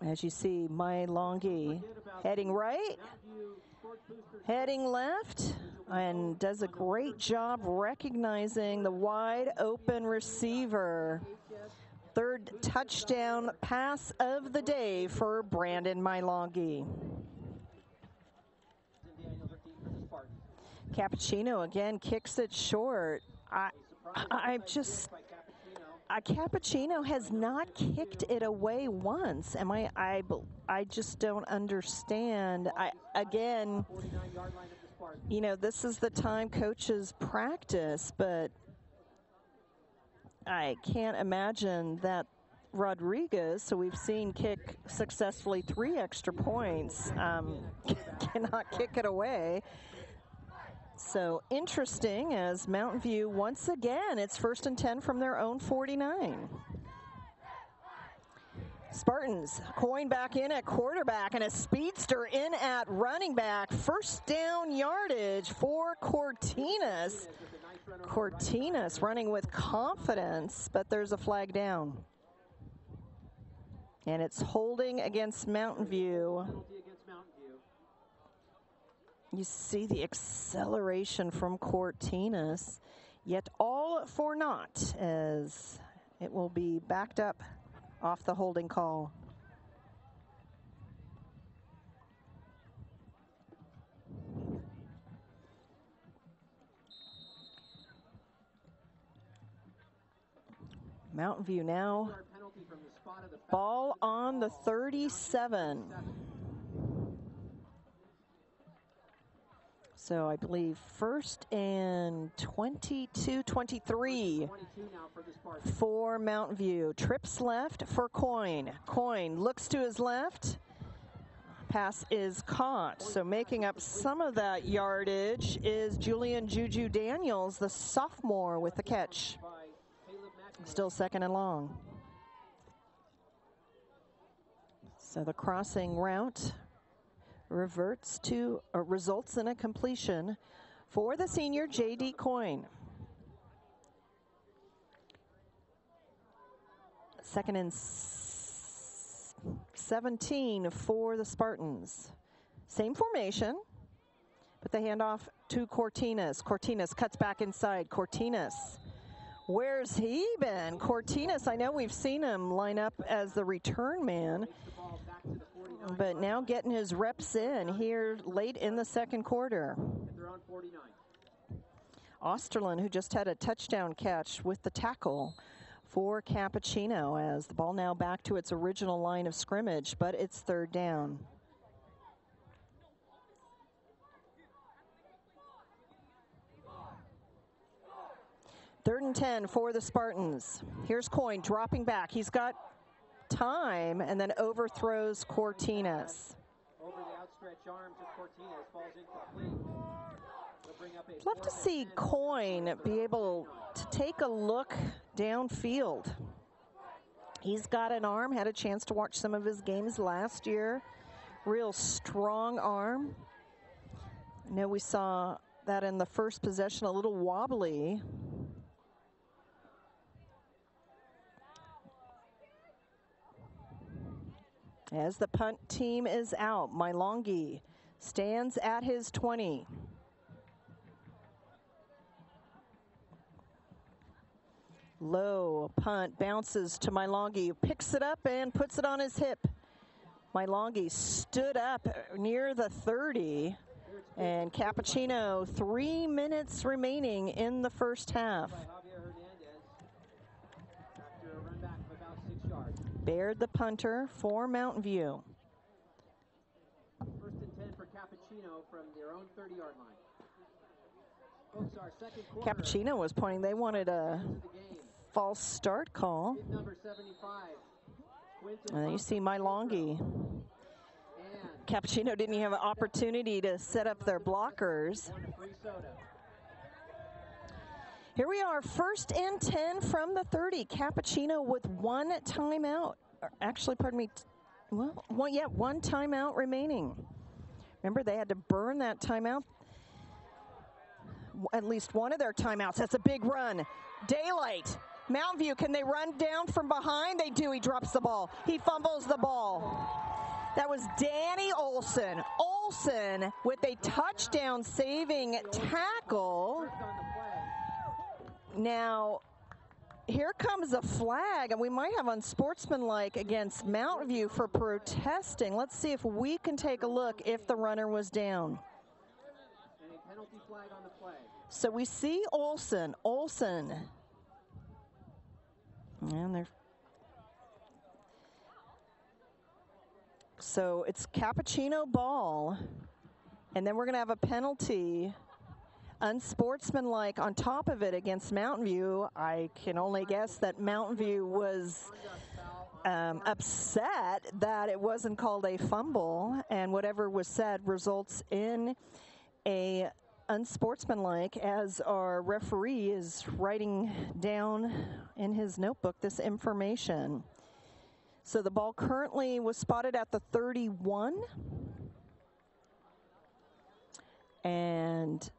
As you see, Mailongi heading right, heading left, and does a great job recognizing the wide open receiver. Third touchdown pass of the day for Brandon Mailongi. Cappuccino again kicks it short. Cappuccino has not kicked it away once. I just don't understand. Again, you know, this is the time coaches practice, but I can't imagine that Rodriguez, so we've seen kick successfully 3 extra points, cannot kick it away. So interesting as Mountain View, once again, it's 1st and 10 from their own 49. Spartans, Coin back in at quarterback and a speedster in at running back. First down yardage for Cortinas. Cortinas running with confidence, but there's a flag down. And it's holding against Mountain View. You see the acceleration from Cortinas, yet all for naught as it will be backed up off the holding call. Mountain View now, ball on the 37. So I believe 1st and 22, 23 for Mountain View. Trips left for Coin. Coin looks to his left. Pass is caught. So making up some of that yardage is Julian Juju Daniels, the sophomore, with the catch. Still 2nd and long. So the crossing route results in a completion for the senior J.D. Coin. 2nd and 17 for the Spartans. Same formation, but they hand off to Cortinas. Cortinas cuts back inside. Cortinas, where's he been? Cortinas, I know we've seen him line up as the return man, but now getting his reps in here late in the 2nd quarter. Osterlin, who just had a touchdown catch with the tackle for Cappuccino, as the ball now back to its original line of scrimmage, but it's 3rd down. Third and 10 for the Spartans. Here's Coin dropping back. He's got time and then overthrows Cortinas. Over the outstretched arms of Cortinas, falls incomplete. I'd love to see Coin be able to take a look downfield. He's got an arm, had a chance to watch some of his games last year. Real strong arm. I know we saw that in the first possession, a little wobbly. As the punt team is out, Mailongi stands at his 20. Low punt, bounces to Mailongi, picks it up and puts it on his hip. Mailongi stood up near the 30, and Cappuccino, 3 minutes remaining in the first half. Baird the punter for Mountain View. First and 10 for Cappuccino from their own 30-yard line. Folks, our second quarter, Cappuccino was pointing they wanted a false start call. number 75. And then you see Mailongi. Cappuccino didn't even have an opportunity to set up their blockers. Here we are, first and 10 from the 30. Cappuccino with 1 timeout. Actually, pardon me, one timeout remaining. Remember, they had to burn that timeout. At least one of their timeouts. That's a big run. Daylight. Mountain View, can they run down from behind? They do. He drops the ball. He fumbles the ball. That was Danny Olson. Olson with a touchdown saving tackle. Now, here comes a flag, and we might have unsportsmanlike against Mountain View for protesting. Let's see if we can take a look if the runner was down. And a penalty flag on the play. So we see Olson. And they're so it's Cappuccino ball, and then we're going to have a penalty, unsportsmanlike on top of it against Mountain View. I can only guess that Mountain View was upset that it wasn't called a fumble, and whatever was said results in a unsportsmanlike, as our referee is writing down in his notebook this information. So the ball currently was spotted at the 31. And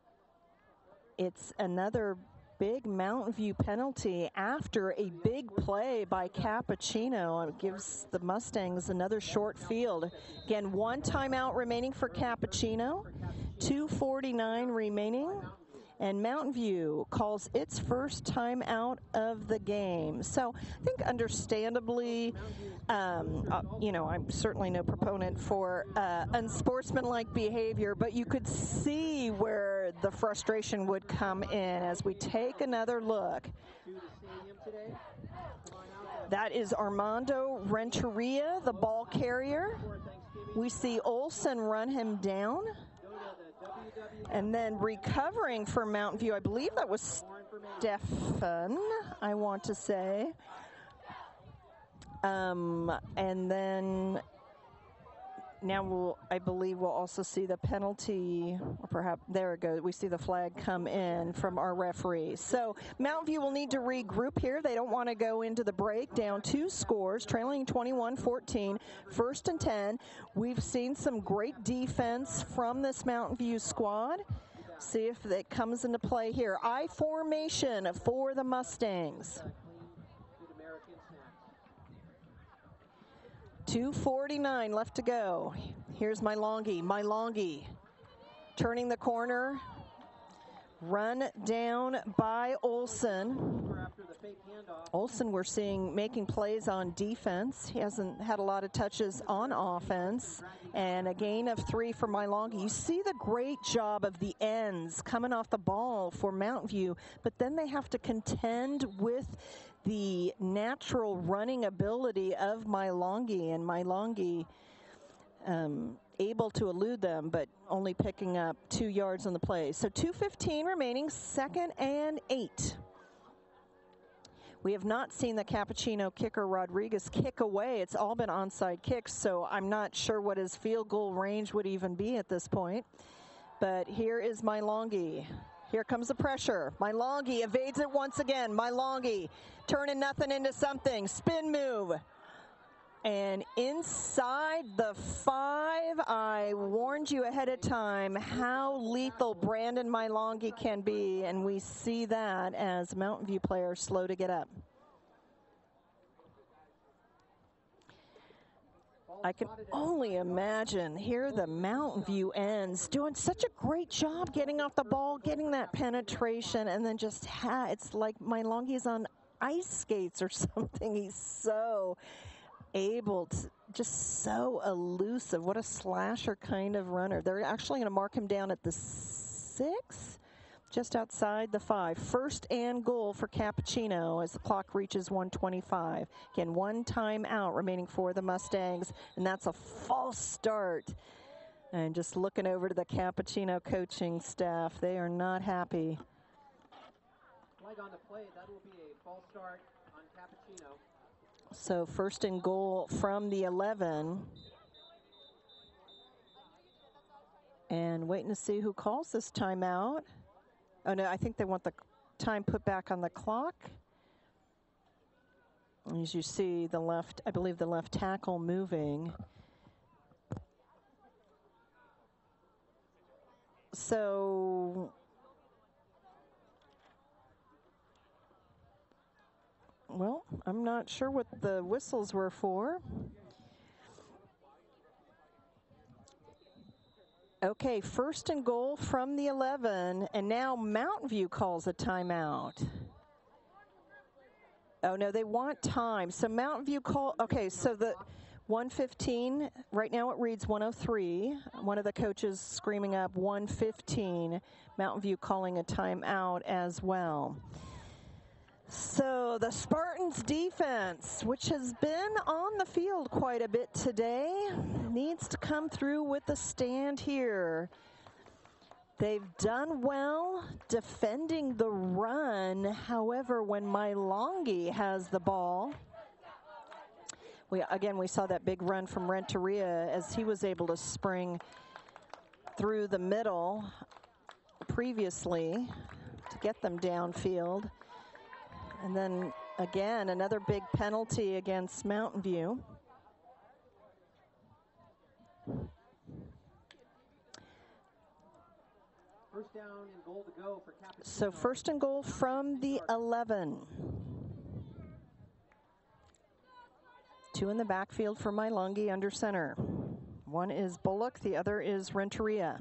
it's another big Mountain View penalty after a big play by Cappuccino. It gives the Mustangs another short field. Again, 1 timeout remaining for Cappuccino, 2:49 remaining, and Mountain View calls its first timeout of the game. So I think understandably, I'm certainly no proponent for unsportsmanlike behavior, but you could see where the frustration would come in as we take another look. That is Armando Renteria, the ball carrier. We see Olson run him down. And then recovering for Mountain View, I believe that was Stefan, I want to say. And then now I believe we'll also see the penalty, or perhaps, there it goes. We see the flag come in from our referee. So Mountain View will need to regroup here. They don't want to go into the break down 2 scores, trailing 21-14, first and 10. We've seen some great defense from this Mountain View squad. See if it comes into play here. I formation for the Mustangs. 2:49 left to go. Here's Mailongi turning the corner. Run down by Olson. Olson we're seeing making plays on defense. He hasn't had a lot of touches on offense. And a gain of 3 for Mailongi. You see the great job of the ends coming off the ball for Mountain View, but then they have to contend with the natural running ability of Mailongi, and Mailongi able to elude them, but only picking up 2 yards on the play. So 2:15 remaining, 2nd and 8. We have not seen the Cappuccino kicker Rodriguez kick away. It's all been onside kicks, so I'm not sure what his field goal range would even be at this point. But here is Mailongi. Here comes the pressure. Mailongi evades it once again. Mailongi turning nothing into something. Spin move. And inside the 5, I warned you ahead of time how lethal Brandon Mailongi can be, and we see that as Mountain View players slow to get up. I can only imagine here the Mountain View ends doing such a great job getting off the ball, getting that penetration, and then just it's like Mailongi's on ice skates or something. He's so able to, just so elusive. What a slasher kind of runner. They're actually going to mark him down at the 6, just outside the 5. First and goal for Cappuccino as the clock reaches 1:25. Again, 1 timeout remaining for the Mustangs, and that's a false start. And just looking over to the Cappuccino coaching staff, they are not happy. Flag on the play, that will be a false start on Cappuccino. So first and goal from the 11. And waiting to see who calls this timeout. Oh no, I think they want the time put back on the clock. As you see the left, I believe the left tackle moving. So well, I'm not sure what the whistles were for. Okay, first and goal from the 11, and now Mountain View calls a timeout. Oh no, they want time. So Mountain View call, okay, so the 1:15, right now it reads 1:03. One of the coaches screaming up 1:15. Mountain View calling a timeout as well. So the Spartans defense, which has been on the field quite a bit today, needs to come through with a stand here. They've done well defending the run. However, when Mailongi has the ball, we saw that big run from Renteria as he was able to spring through the middle previously to get them downfield. And then again, another big penalty against Mountain View. First down and goal to go for Cappuccino. So first and goal from the 11. 2 in the backfield for Mailongi under center. One is Bullock, the other is Renteria.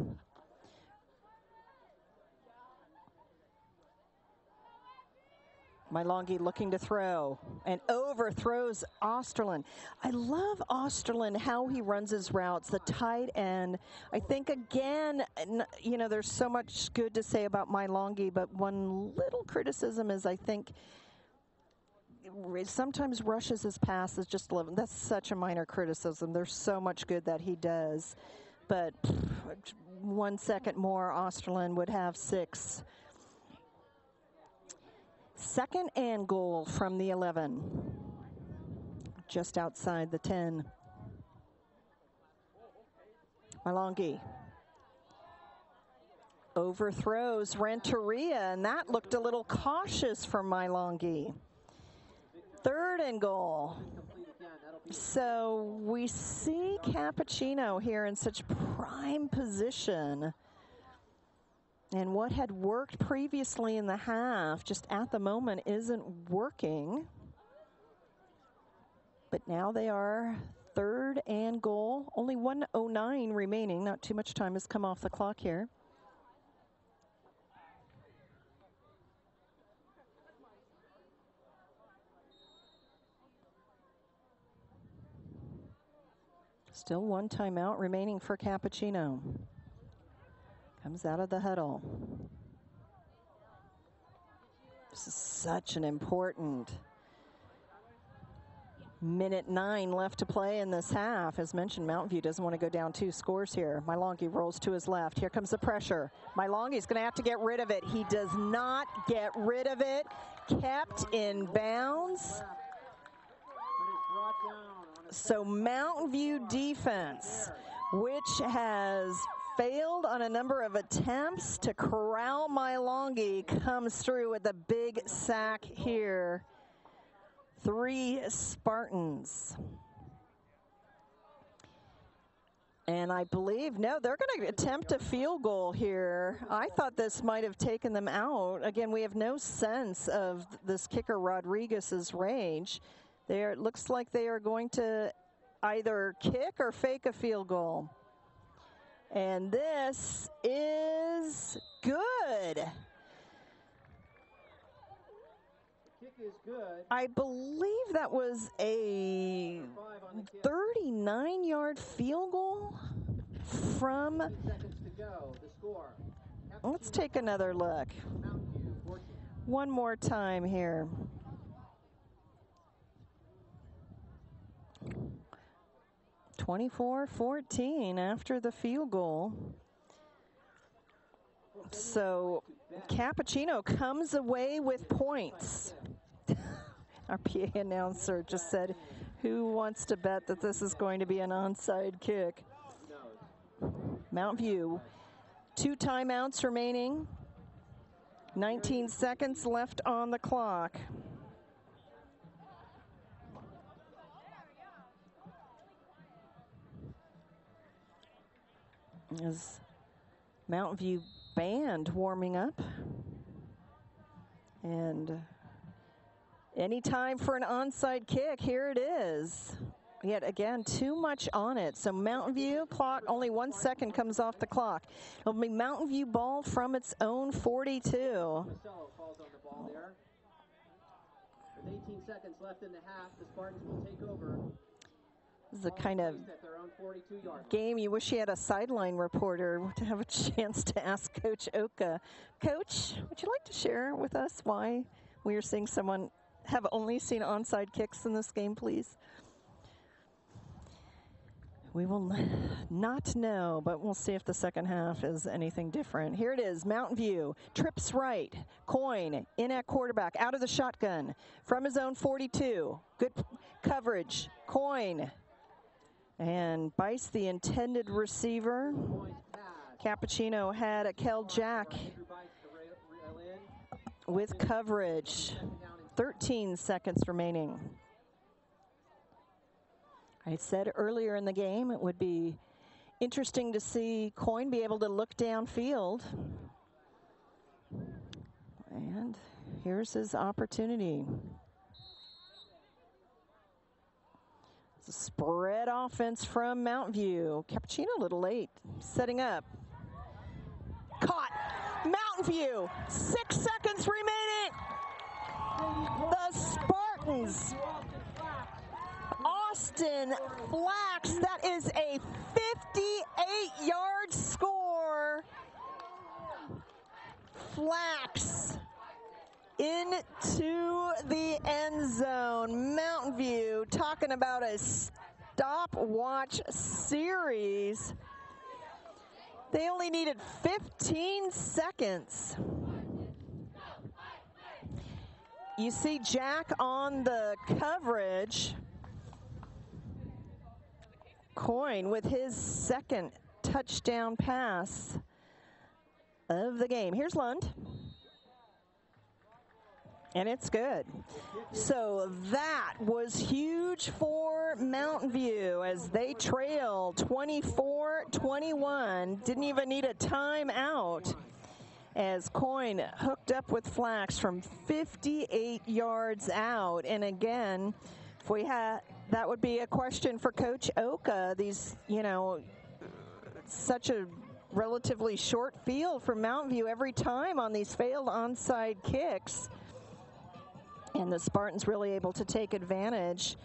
Mailongi looking to throw and overthrows Osterlin. I love Osterlin, how he runs his routes, the tight end. I think, again, you know, there's so much good to say about Mailongi, but one little criticism is I think sometimes rushes his passes just 11. That's such a minor criticism. There's so much good that he does. But 1 second more, Osterlin would have 6. Second and goal from the 11, just outside the 10. Mailongi overthrows Renteria, and that looked a little cautious for Mailongi. Third and goal. So we see Cappuccino here in such prime position. And what had worked previously in the half, just at the moment, isn't working. But now they are third and goal. Only 1:09 remaining. Not too much time has come off the clock here. Still 1 timeout remaining for Cappuccino. Comes out of the huddle. This is such an important minute 9 left to play in this half. As mentioned, Mountain View doesn't want to go down 2 scores here. Mailongi rolls to his left. Here comes the pressure. Mailongi's going to have to get rid of it. He does not get rid of it. Kept in bounds. So Mountain View defense, which has failed on a number of attempts to corral Mailongi, comes through with a big sack here. 3 Spartans. And I believe, no, they're going to attempt a field goal here. I thought this might have taken them out. Again, we have no sense of this kicker Rodriguez's range. It looks like they are going to either kick or fake a field goal. And this is good. Kick is good. I believe that was a 39-yard field goal from. 15 seconds to go. The score. Let's take another look. Mountain View, 14. One more time here. (24-14) after the field goal. So Cappuccino comes away with points. Our PA announcer just said, who wants to bet that this is going to be an onside kick? Mountain View, 2 timeouts remaining. 19 seconds left on the clock. As Mountain View band warming up. And any time for an onside kick, here it is. Yet again, too much on it. So Mountain View, clock, only 1 second comes off the clock. It'll be Mountain View ball from its own 42. Falls on the ball there. With 18 seconds left in the half, the Spartans will take over. This is a kind of game you wish you had a sideline reporter to have a chance to ask Coach Oka. Coach, would you like to share with us why we are seeing someone have only seen onside kicks in this game, please? We will not know, but we'll see if the second half is anything different. Here it is, Mountain View, trips right, Coin in at quarterback, out of the shotgun, from his own 42. Good coverage, Coin, and bites the intended receiver. Cappuccino had a Kel Jack with coverage. 13 seconds remaining. I said earlier in the game it would be interesting to see Coin be able to look downfield. And here's his opportunity. It's a spread offense from Mountain View. Cappuccino a little late, setting up. Caught, Mountain View, 6 seconds remaining. The Spartans. Austin Flax, that is a 58-yard score. Flax into the end zone. Mountain View talking about a stopwatch series. They only needed 15 seconds. You see Jack on the coverage. Coin with his second touchdown pass of the game. Here's Lund. And it's good. So that was huge for Mountain View as they trail 24-21. Didn't even need a timeout as Coin hooked up with Flax from 58 yards out. And again, if we had, that would be a question for Coach Oka. These, you know, such a relatively short field for Mountain View every time on these failed onside kicks. And the Spartans really able to take advantage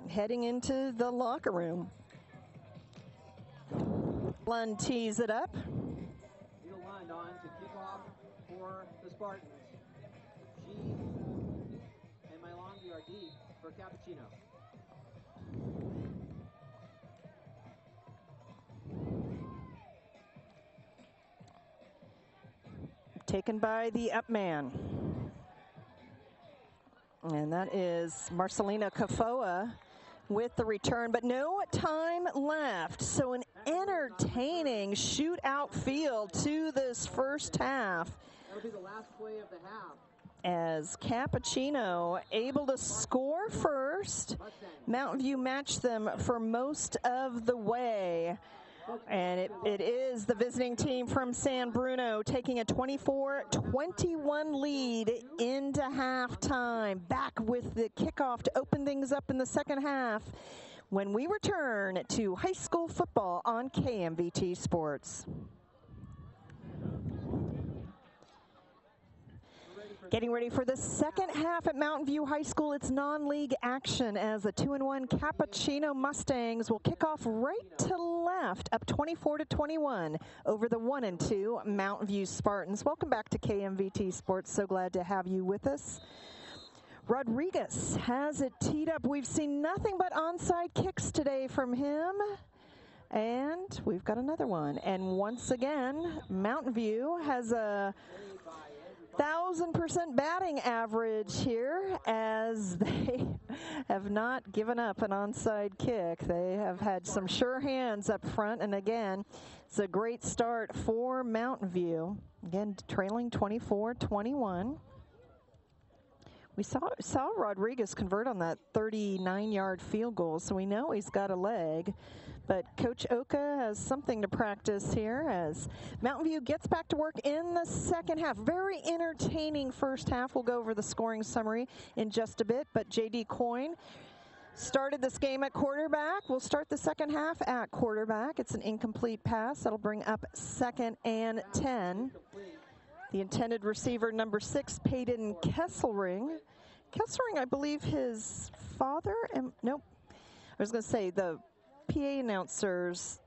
heading into the locker room. Lund tees it up. Neil Lund on to kick off for the Spartans. G and Mylongi are deep for Cappuccino. Taken by the up man. And that is Marcelina Kafoa with the return, but no time left. So an entertaining shootout field to this first half. That'll be the last play of the half. As Cappuccino able to score first. Mountain View matched them for most of the way. And it is the visiting team from San Bruno taking a 24-21 lead into halftime. Back with the kickoff to open things up in the second half when we return to high school football on KMVT Sports. Getting ready for the second half at Mountain View High School. It's non-league action as the 2-1 Capuchino Mustangs will kick off right to left, up 24-21 over the 1-2 Mountain View Spartans. Welcome back to KMVT Sports. So glad to have you with us. Rodriguez has it teed up. We've seen nothing but onside kicks today from him. And we've got another one. And once again, Mountain View has a 1,000% batting average here as they have not given up an onside kick. They have had some sure hands up front. And again, it's a great start for Mountain View. Again, trailing 24-21. We saw Rodriguez convert on that 39-yard field goal, so we know he's got a leg. But Coach Oka has something to practice here as Mountain View gets back to work in the second half. Very entertaining first half. We'll go over the scoring summary in just a bit, but J.D. Coyne started this game at quarterback. We'll start the second half at quarterback. It's an incomplete pass. That'll bring up 2nd and 10. The intended receiver, number 6, Peyton Kesselring. Kesselring, I believe his father, and nope, I was going to say the PA announcers,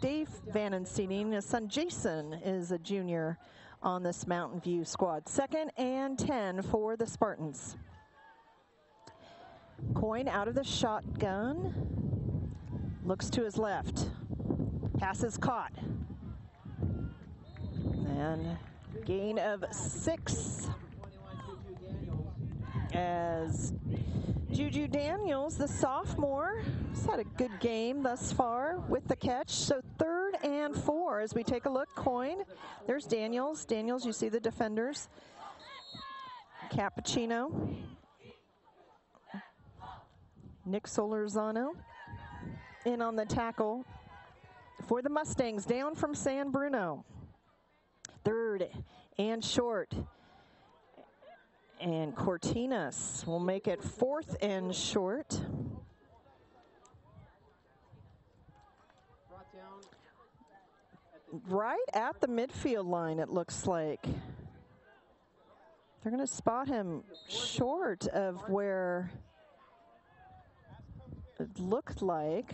Dave Van Ensening, his son Jason is a junior on this Mountain View squad. 2nd and 10 for the Spartans. Coyne out of the shotgun, looks to his left, pass is caught. And gain of 6 as Juju Daniels, the sophomore, has had a good game thus far with the catch. So 3rd and 4 as we take a look. Coyne, there's Daniels. Daniels, you see the defenders. Cappuccino. Nick Solorzano in on the tackle for the Mustangs, down from San Bruno. 3rd and short. And Cortinas will make it 4th and short. Right at the midfield line, it looks like. They're going to spot him short of where it looked like.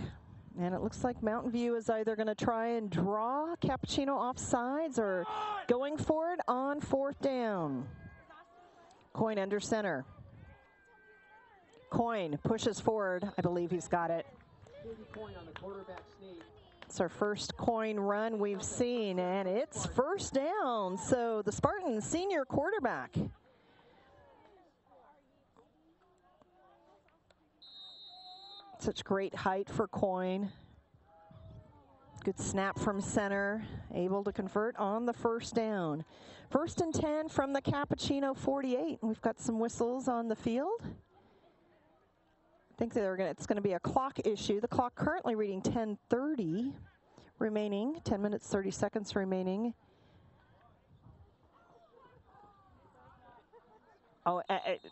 And it looks like Mountain View is either going to try and draw Cappuccino off sides or going for it on 4th down. Coyne under center. Coyne pushes forward. I believe he's got it. It's our first Coyne run we've seen, and it's 1st down. So the Spartans senior quarterback. Such great height for Coyne. Good snap from center, able to convert on the 1st down. 1st and 10 from the Cappuccino 48. We've got some whistles on the field. I think it's going to be a clock issue. The clock currently reading 10:30 remaining, 10 minutes, 30 seconds remaining. Oh,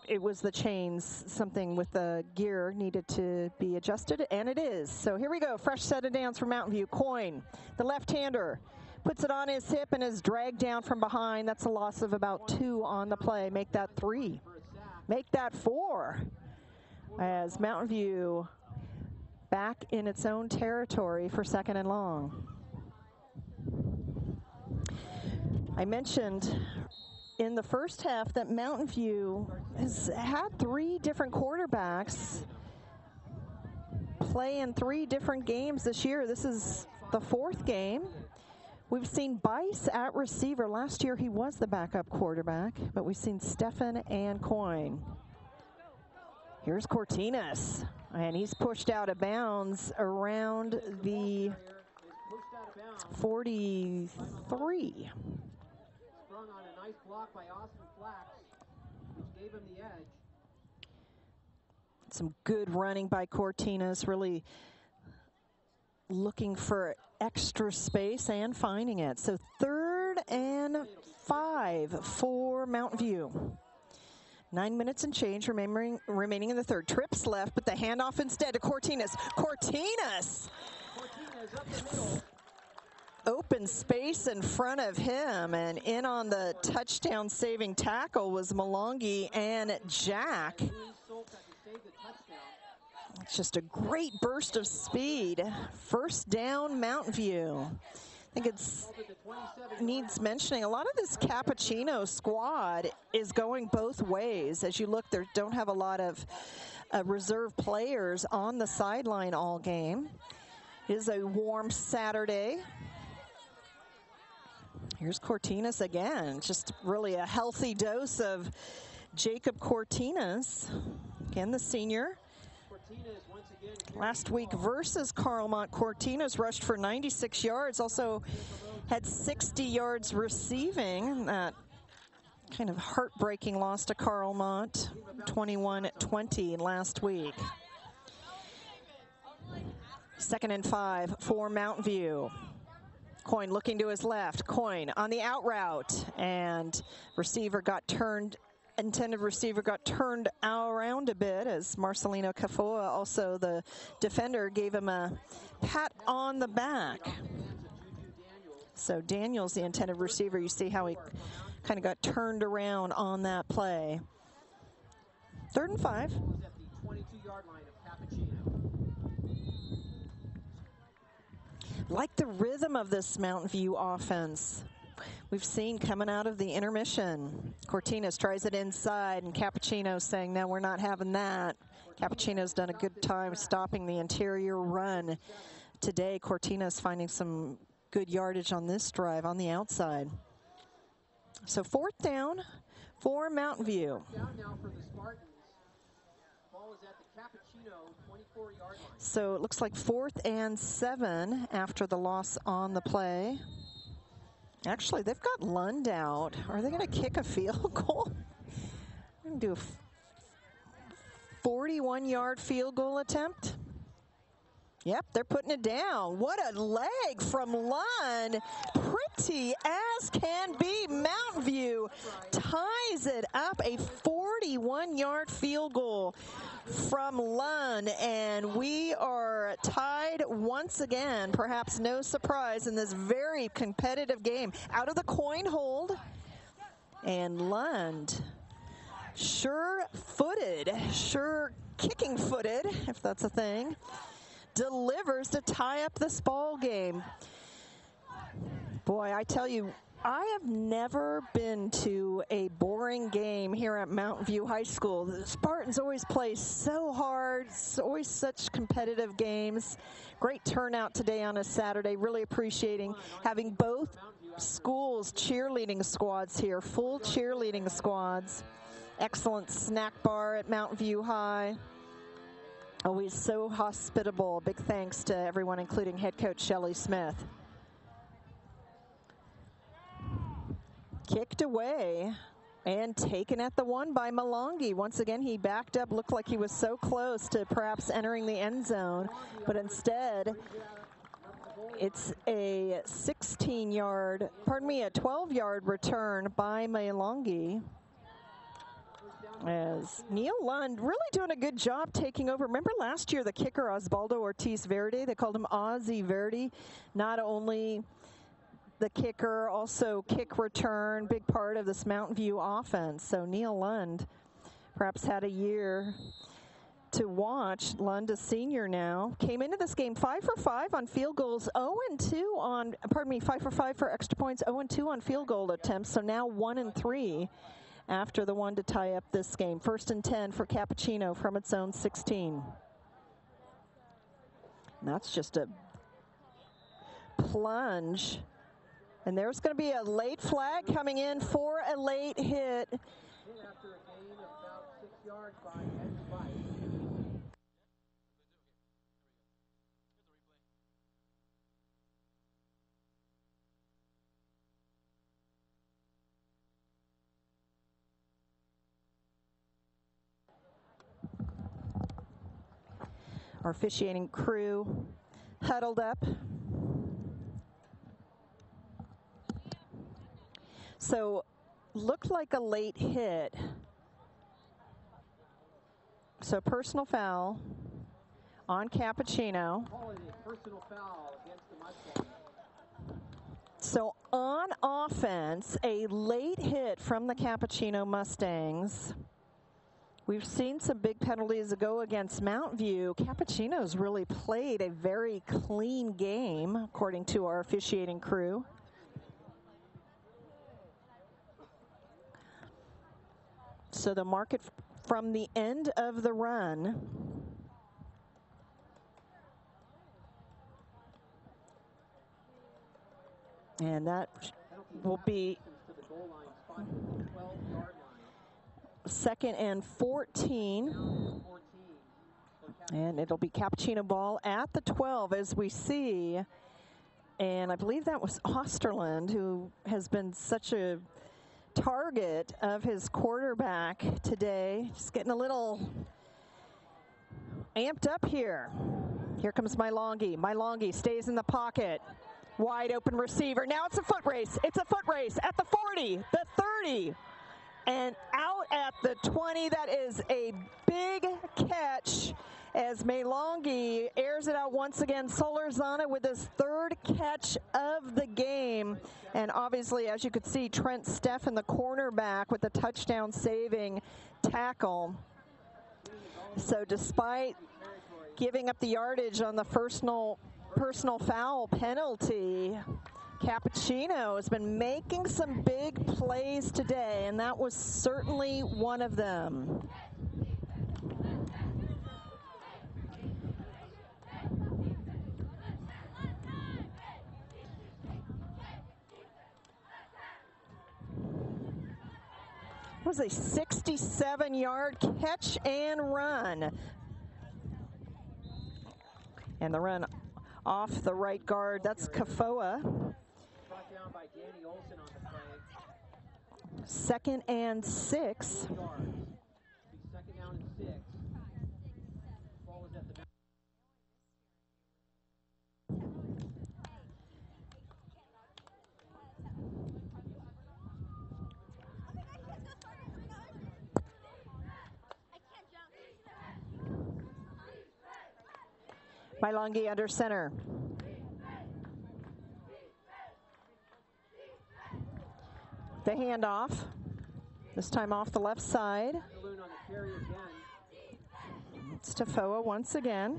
it was the chains. Something with the gear needed to be adjusted, and it is. So here we go. Fresh set of downs for Mountain View. Coyne, the left-hander, puts it on his hip and is dragged down from behind. That's a loss of about 2 on the play. Make that 3. Make that 4. As Mountain View back in its own territory for 2nd and long. I mentioned in the first half that Mountain View has had 3 different quarterbacks play in 3 different games this year. This is the 4th game. We've seen Bice at receiver. Last year he was the backup quarterback, but we've seen Stefan and Coyne. Here's Cortinas, and he's pushed out of bounds around the 43. Sprung on a nice block by Austin Flax, which gave him the edge. Some good running by Cortinas, really looking for extra space and finding it. So 3rd and 5 for Mountain View. 9 minutes and change remaining in the 3rd. Trips left, but the handoff instead to Cortinas. Cortinas! open space in front of him, and in on the touchdown saving tackle was Malongi and Jack. It's just a great burst of speed. First down, Mountain View. I think it needs mentioning, a lot of this Cappuccino squad is going both ways. As you look, they don't have a lot of reserve players on the sideline all game. It is a warm Saturday. Here's Cortinas again. Just really a healthy dose of Jacob Cortinas. Again, the senior. Last week versus Carlmont, Cortinas rushed for 96 yards, also had 60 yards receiving. That kind of heartbreaking loss to Carlmont, 21-20 last week. 2nd and 5 for Mountain View. Coyne looking to his left. Coyne on the out route, and intended receiver got turned around a bit as Marcelino Cafoa, also the defender, gave him a pat on the back. So Daniels, the intended receiver, you see how he kind of got turned around on that play. 3rd and 5. Like the rhythm of this Mountain View offense. We've seen coming out of the intermission. Cortinas tries it inside, and Cappuccino saying, no, we're not having that. Cappuccino's done a good time stopping the interior run today. Cortinas finding some good yardage on this drive on the outside. So 4th down for Mountain View. Down now for the Spartans. Ball is at the Cappuccino 24-yard line. So it looks like 4th and 7 after the loss on the play. Actually, they've got Lund out. Are they going to kick a field goal? They're going to do a 41-yard field goal attempt. Yep, they're putting it down. What a leg from Lund. Pretty as can be. Mountain View ties it up. A 41-yard field goal from Lund, and we are tied once again. Perhaps no surprise in this very competitive game. Out of the coin hold, and Lund, sure-footed, sure kicking-footed, if that's a thing, delivers to tie up this ball game. Boy, I tell you, I have never been to a boring game here at Mountain View High School. The Spartans always play so hard. It's always such competitive games. Great turnout today on a Saturday. Really appreciating having both schools' cheerleading squads here, full cheerleading squads. Excellent snack bar at Mountain View High. Always so hospitable. Big thanks to everyone, including head coach Shelley Smith. Kicked away and taken at the 1 by Malongi. Once again, he backed up, looked like he was so close to perhaps entering the end zone, but instead it's a 12-yard return by Malongi. As Neil Lund really doing a good job taking over. Remember last year the kicker Osvaldo Ortiz Verde, they called him Ozzy Verde. Not only the kicker, also kick return, big part of this Mountain View offense. So Neil Lund perhaps had a year to watch. Lund, a senior now, came into this game 5 for 5 on field goals, 5 for 5 for extra points, 0-2 on field goal attempts. So now 1-3. After the 1 to tie up this game. 1st and 10 for Cappuccino from its own 16. And that's just a plunge. And there's going to be a late flag coming in for a late hit. After a gain of about 6 yards by Ed Spice. Our officiating crew huddled up. So looked like a late hit. So personal foul on Cappuccino. Personal foul against the Mustangs. So on offense, a late hit from the Capuchino Mustangs. We've seen some big penalties go against Mountain View. Cappuccino's really played a very clean game, according to our officiating crew. So the market from the end of the run. And that will be 2nd and 14. And it'll be Cappuccino ball at the 12 as we see. And I believe that was Osterland, who has been such a target of his quarterback today. Just getting a little amped up here. Here comes Mylongi. Mylongi stays in the pocket. Wide open receiver. Now it's a foot race. It's a foot race at the 40, the 30, and out at the 20. That is a big catch as Mylongi airs it out once again. Solorzana with his 3rd catch of the game. And obviously, as you could see, Trent Steffen, the cornerback, with the touchdown saving tackle. So despite giving up the yardage on the personal foul penalty, Cappuccino has been making some big plays today, and that was certainly one of them. It was a 67-yard catch and run. And the run off the right guard, that's Kafoa. Brought down by Danny Olson on the play. 2nd and 6. 2nd down and 6. Ball was at the Mylongi under center. The handoff, this time off the left side. It's Tafoa once again.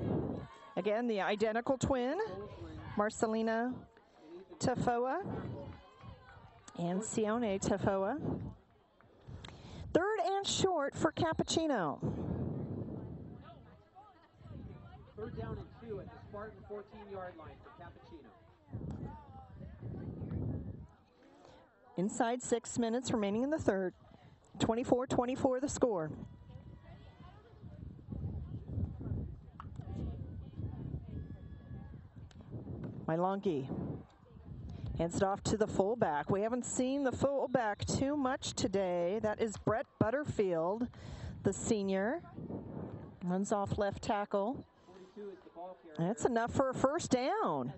Again, the identical twin, Marcelina Tafoa and Sione Tafoa. 3rd and short for Cappuccino. 3rd down and 2 at the Spartan 14-yard line for Cappuccino. Inside 6 minutes remaining in the 3rd. 24-24 the score. Mylongi hands it off to the fullback. We haven't seen the fullback too much today. That is Brett Butterfield, the senior. Runs off left tackle. That's enough for a 1st down.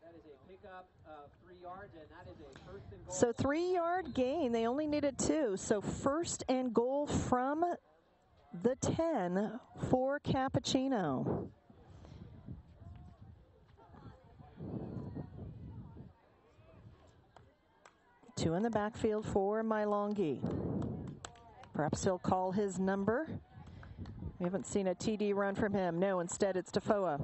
That is a pickup of 3 yards, and that is a 1st and goal. So 3-yard gain. They only needed 2. So 1st and goal from the 10 for Cappuccino. Two in the backfield for Mylongi. Perhaps he'll call his number. We haven't seen a TD run from him. No, instead it's Tafoa.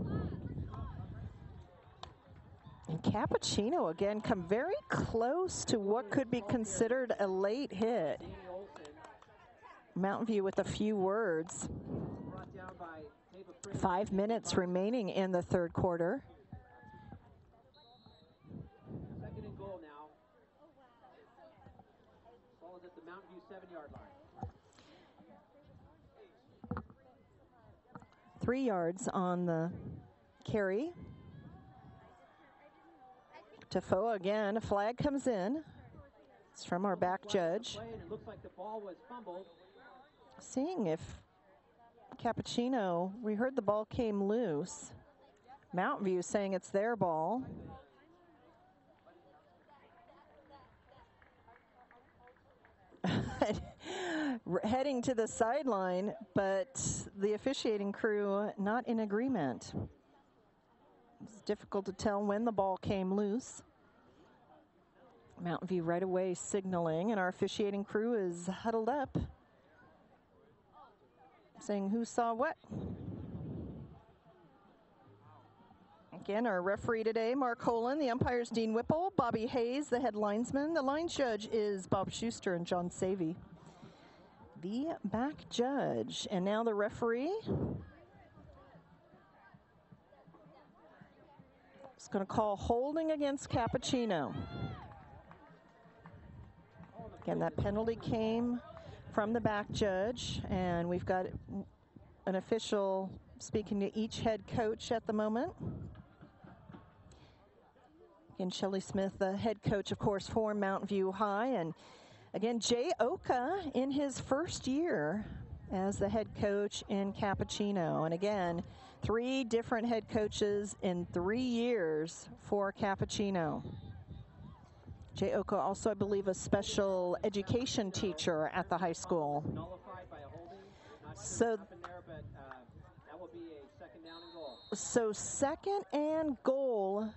And Cappuccino again come very close to what could be considered a late hit. Mountain View with a few words. 5 minutes remaining in the 3rd quarter. 2nd and goal now. Ball is at the Mountain View 7-yard line. 3 yards on the carry. Tafoa again, a flag comes in. It's from our back judge. It looks like the ball was fumbled. Seeing if Cappuccino, we heard the ball came loose. Mountain View saying it's their ball. Heading to the sideline, but the officiating crew not in agreement. It's difficult to tell when the ball came loose. Mountain View right away signaling, and our officiating crew is huddled up, saying who saw what. Again, our referee today, Mark Holan. The umpires, Dean Whipple. Bobby Hayes, the head linesman. The line judge is Bob Schuster and John Savey, the back judge. And now the referee is going to call holding against Cappuccino. Again, that penalty came from the back judge, and we've got an official speaking to each head coach at the moment. Again, Shelley Smith, the head coach, of course, for Mountain View High. And again, Jay Oka in his first year as the head coach in Cappuccino. And again, 3 different head coaches in 3 years for Cappuccino. Jay Oka also, I believe, a special education teacher at the high school. Nullified by a holding. Not sure So, what happened there, but that will be a second down and goal. So second and goal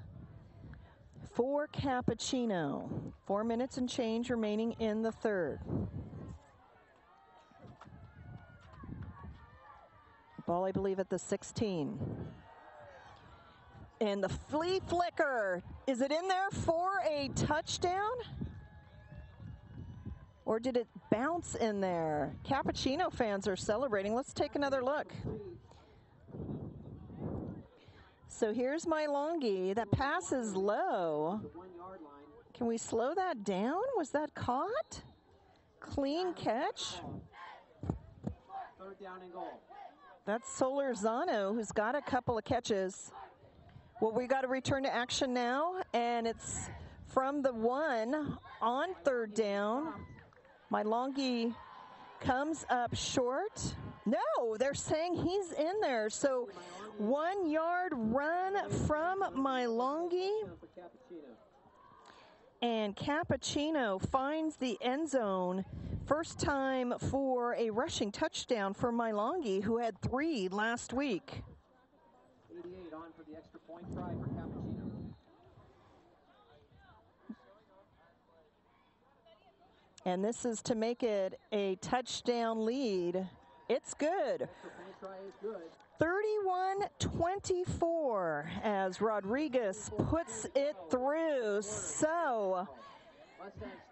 for Cappuccino. 4 minutes and change remaining in the third. Ball, I believe, at the 16. And the flea flicker, is it in there for a touchdown? Or did it bounce in there? Cappuccino fans are celebrating. Let's take another look. So here's my longie. That pass is low. Can we slow that down? Was that caught? Clean catch. Third down and goal. That's Solorzano, who's got a couple of catches. Well, we got to return to action now, and it's from the 1 on third down. My longie comes up short. No, they're saying he's in there. So 1 yard run from my longie. And Cappuccino finds the end zone. First time for a rushing touchdown for my longie, who had 3 last week. 88 on for the extra point try for Cappuccino. And this is to make it a touchdown lead. It's good. Extra point try is good. 31-24 as Rodriguez puts it through. So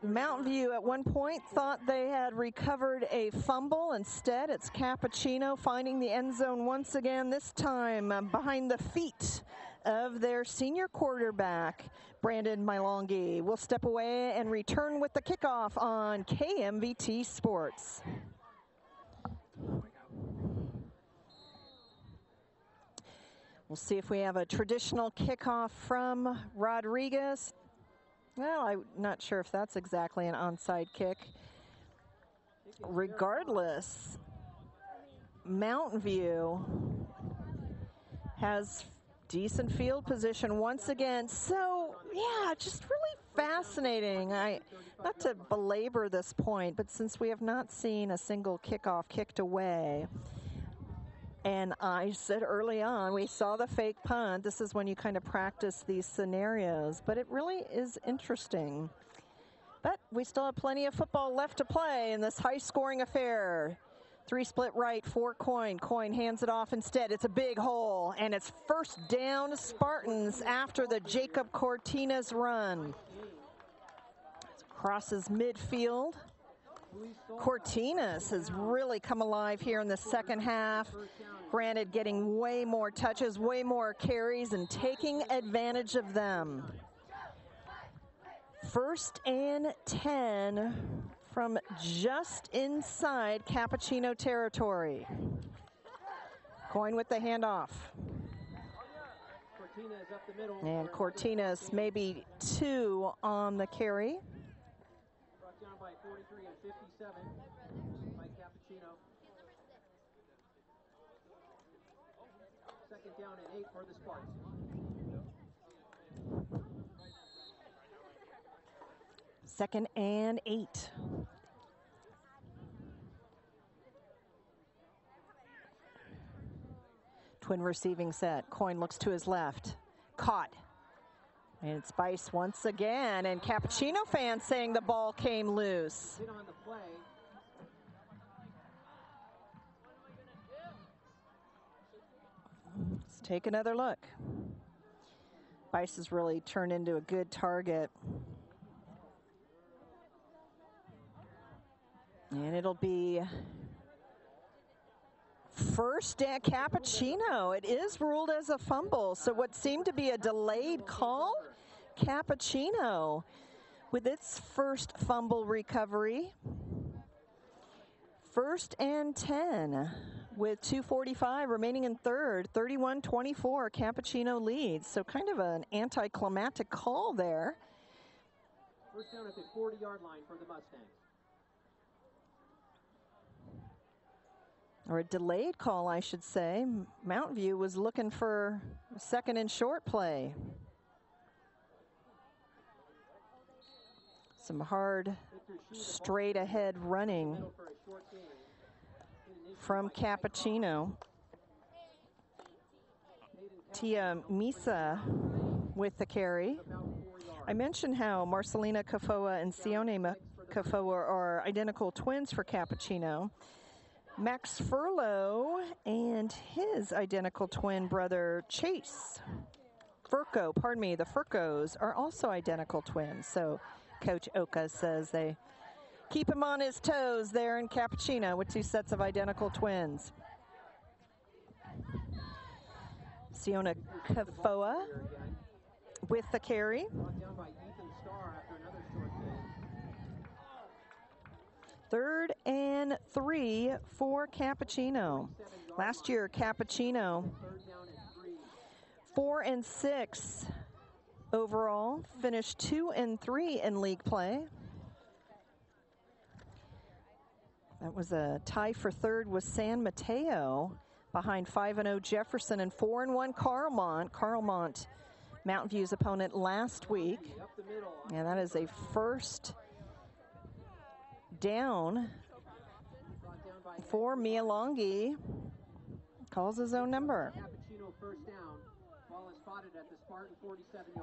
Mountain View at one point thought they had recovered a fumble. Instead, it's Cappuccino finding the end zone once again, this time behind the feet of their senior quarterback, Brandon Milongi. We'll step away and return with the kickoff on KMVT Sports. We'll see if we have a traditional kickoff from Rodriguez. Well, I'm not sure if that's exactly an onside kick. Regardless, Mountain View has decent field position once again. So, yeah, just really fascinating. Not to belabor this point, but since we have not seen a single kickoff kicked away, and I said early on, we saw the fake punt. This is when you kind of practice these scenarios, but it really is interesting. But we still have plenty of football left to play in this high-scoring affair. 3 split right for Coyne. Coyne hands it off instead. It's a big hole, and it's first down Spartans after the Jacob Cortines run. Crosses midfield. Cortines has really come alive here in the second half. Granted, getting way more touches, way more carries, and taking advantage of them. 1st and 10 from just inside Cappuccino territory. Coyne with the handoff. And Cortines maybe 2 on the carry. Brought down by 43 and 57 by Cappuccino. Second down and 8 for the Spartans. Second and 8. Twin receiving set. Coyne looks to his left. Caught. And it's Bice once again, and Cappuccino fans saying the ball came loose. Hit on the play. Let's take another look. Bice has really turned into a good target. And it'll be first at Cappuccino. It is ruled as a fumble, so what seemed to be a delayed call, Cappuccino with its first fumble recovery. 1st and 10 with 2:45 remaining in third. 31-24, Cappuccino leads. So kind of an anticlimactic call there. First down at the 40-yard line for the Mustangs. Or a delayed call, I should say. Mountain View was looking for a 2nd and short play. Some hard, straight ahead running from Cappuccino. Tia Misa with the carry. I mentioned how Marcelina Cafoa and Sione Cafoa are identical twins for Cappuccino. Max Furlow and his identical twin brother Chase Furco, pardon me, the Furcos are also identical twins. So Coach Oka says they keep him on his toes there in Cappuccino with 2 sets of identical twins. Siona Cafoa with the carry. 3rd and 3 for Cappuccino. Last year, Cappuccino 4 and 6 overall, finished 2 and 3 in league play. That was a tie for third with San Mateo behind 5-0 Jefferson and 4-1 Carlmont. Carlmont, Mountain View's opponent last week. And that is a first down for Mialongi. Calls his own number.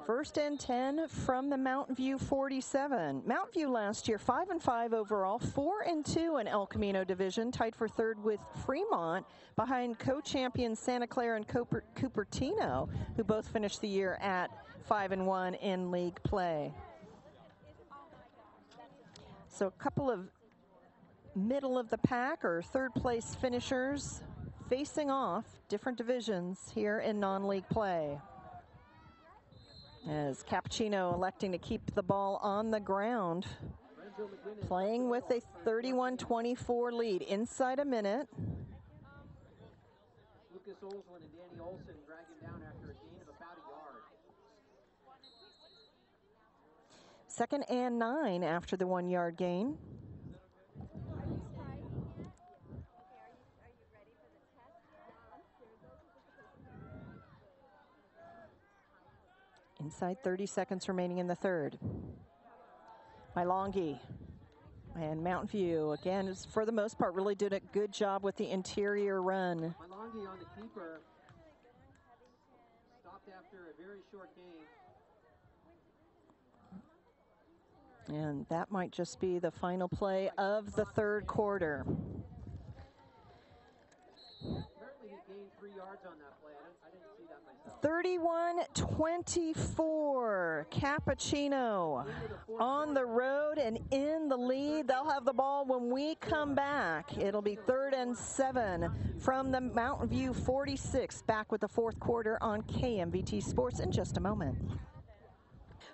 First and 10 from the Mountain View 47. Mountain View last year 5-5 overall, 4-2 in El Camino division, tied for third with Fremont behind co-champions Santa Clara and Cupertino, who both finished the year at 5-1 in league play. So a couple of middle of the pack or third place finishers facing off, different divisions here in non-league play. As Cappuccino electing to keep the ball on the ground, playing with a 31-24 lead inside a minute. Lucas Olsland and Danny Olson drag him down after a gain of about a yard. 2nd and 9 after the 1-yard gain. Inside 30 seconds remaining in the third. Milongi and Mountain View, again, is for the most part, really did a good job with the interior run. Milongi on the keeper. Stopped after a very short game. And that might just be the final play of the third quarter. Apparently he gained 3 yards on that play. I didn't see that myself. 31-24, Cappuccino on the road and in the lead. They'll have the ball when we come back. It'll be 3rd and 7 from the Mountain View 46. Back with the fourth quarter on KMVT Sports in just a moment.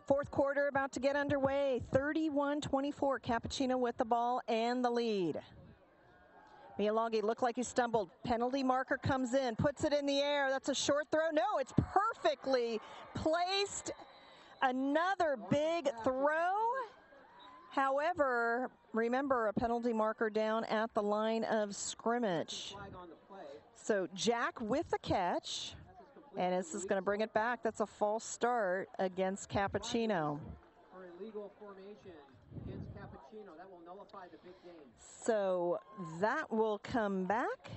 Fourth quarter about to get underway. 31-24, Cappuccino with the ball and the lead. Mialongi looked like he stumbled. Penalty marker comes in, puts it in the air. That's a short throw. No, it's perfectly placed. Another big throw. However, remember, a penalty marker down at the line of scrimmage. So Jack with the catch, and this is going to bring it back. That's a false start against Cappuccino. For illegal formation against Cappuccino, that will nullify the big game. So that will come back.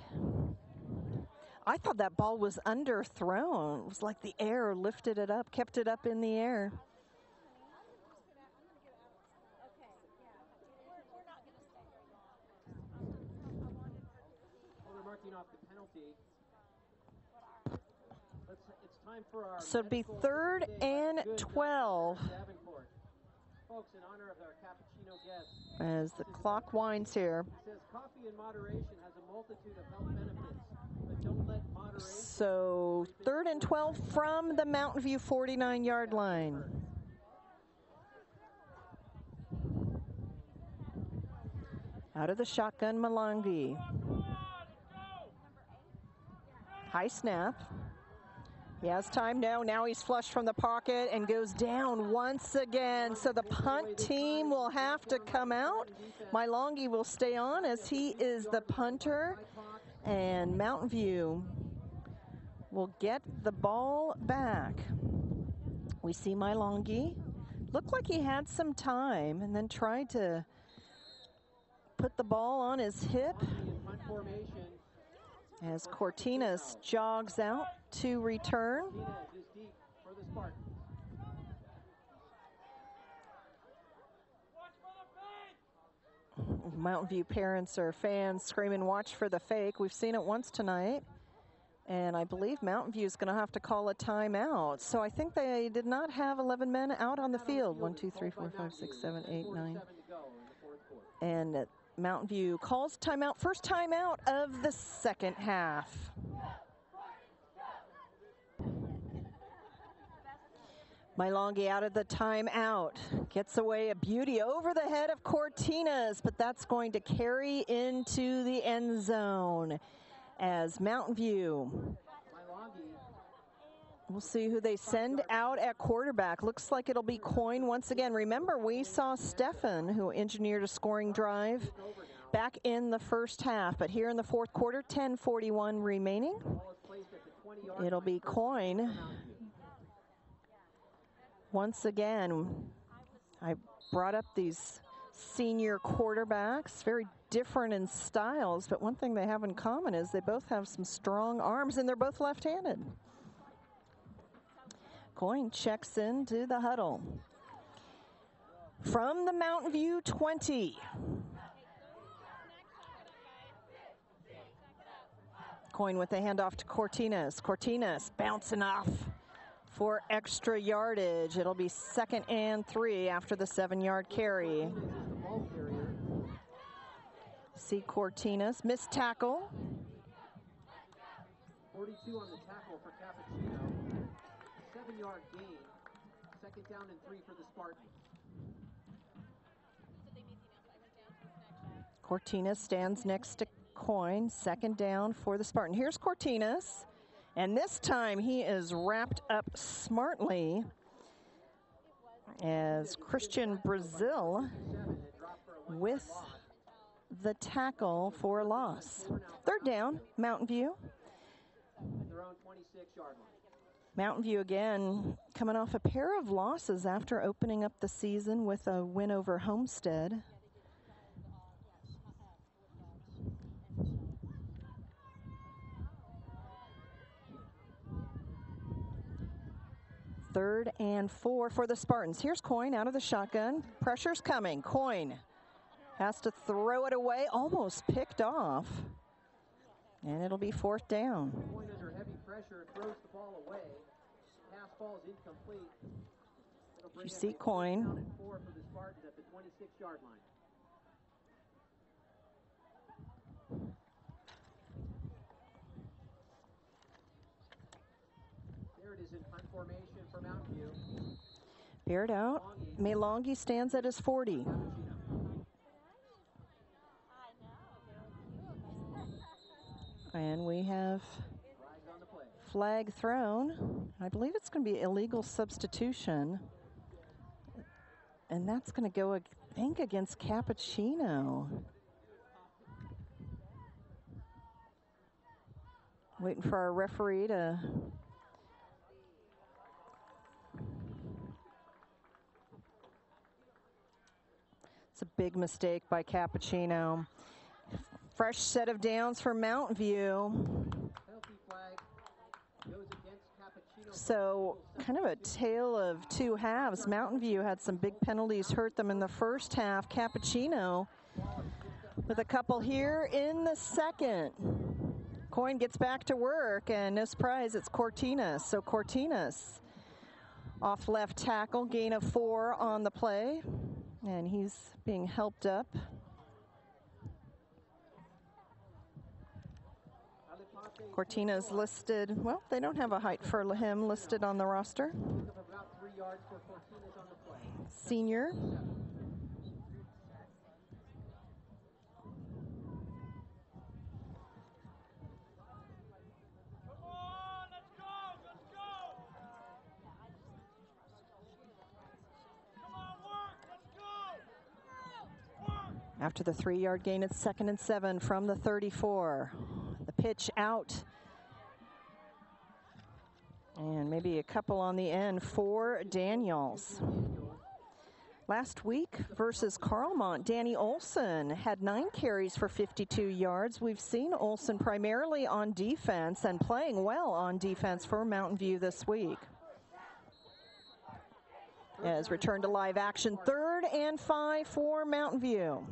I thought that ball was underthrown. It was like the air lifted it up, kept it up in the air. Well, they're marking off the penalty. It's time for our so it'd be 3rd and 12. Folks, in honor of our Cappuccino guests, as the clock winds here. It says coffee in moderation has a multitude of health benefits, but don't let moderation. So 3rd and 12 from the Mountain View 49-yard line. Out of the shotgun, Malongi. High snap. He has time now. Now he's flushed from the pocket and goes down once again. So the punt team will have to come out. Malongi will stay on as he is the punter. And Mountain View will get the ball back. We see Malongi. Looked like he had some time and then tried to put the ball on his hip as Cortinas jogs out to return. Mountain View parents or fans screaming, "Watch for the fake." We've seen it once tonight. And I believe Mountain View is going to have to call a timeout. So I think they did not have 11 men out on the field. 1, 2, 3, 4, 5, 6, 7, 8, 9. And Mountain View calls timeout. First timeout of the second half. Malongi out of the timeout. Gets away a beauty over the head of Cortinas, but that's going to carry into the end zone. As Mountain View, we'll see who they send out at quarterback. Looks like it'll be Coyne once again. Remember, we saw Stefan, who engineered a scoring drive back in the first half. But here in the fourth quarter, 10:41 remaining. It'll be Coyne. Once again, I brought up these senior quarterbacks, very different in styles, but one thing they have in common is they both have some strong arms and they're both left-handed. Coyne checks into the huddle. From the Mountain View 20. Coyne with the handoff to Cortinas. Cortinas bouncing off for extra yardage. It'll be 2nd and 3 after the 7-yard carry. See Cortinas, missed tackle. 42 on the tackle for Cappuccino. 7-yard gain. 2nd down and 3 for the Spartans. Cortinas stands next to Coyne. 2nd down for the Spartan. Here's Cortinas. And this time he is wrapped up smartly as Christian Brazil with the tackle for a loss. 3rd down, Mountain View. Mountain View again coming off a pair of losses after opening up the season with a win over Homestead. Third and 4 for the Spartans. Here's Coyne out of the shotgun. Pressure's coming. Coyne has to throw it away, almost picked off. And it'll be 4th down. Coyne under heavy pressure throws the ball away. Pass ball is incomplete. You see Coyne. 4 for the Spartans at the 26-yard line. There it is in punt formation for Mountain View. Bared out. Malongi stands at his 40. And we have flag thrown. I believe it's going to be illegal substitution. And that's going to go, I think, against Cappuccino. Waiting for our referee to... It's a big mistake by Cappuccino. Fresh set of downs for Mountain View. Penalty flag So kind of a tale of two halves. Mountain View had some big penalties hurt them in the first half. Cappuccino with a couple here in the second. Coyne gets back to work, and no surprise, it's Cortinas. So Cortinas off left tackle, gain of 4 on the play, and he's being helped up. Cortinas listed, well, they don't have a height for him listed on the roster. Senior. After the 3-yard gain, it's 2nd and 7 from the 34. The pitch out. And maybe a couple on the end for Daniels. Last week versus Carlmont, Danny Olson had 9 carries for 52 yards. We've seen Olson primarily on defense and playing well on defense for Mountain View this week. As returned to live action, 3rd and 5 for Mountain View.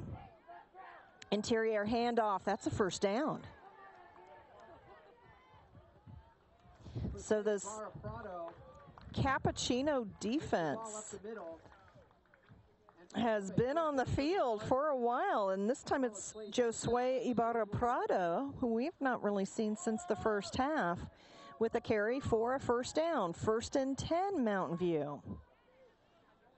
Interior handoff, that's a first down. So this Cappuccino defense has been on the field for a while, and this time it's Josue Ibarra-Prado, who we've not really seen since the first half, with a carry for a first down. 1st and 10, Mountain View.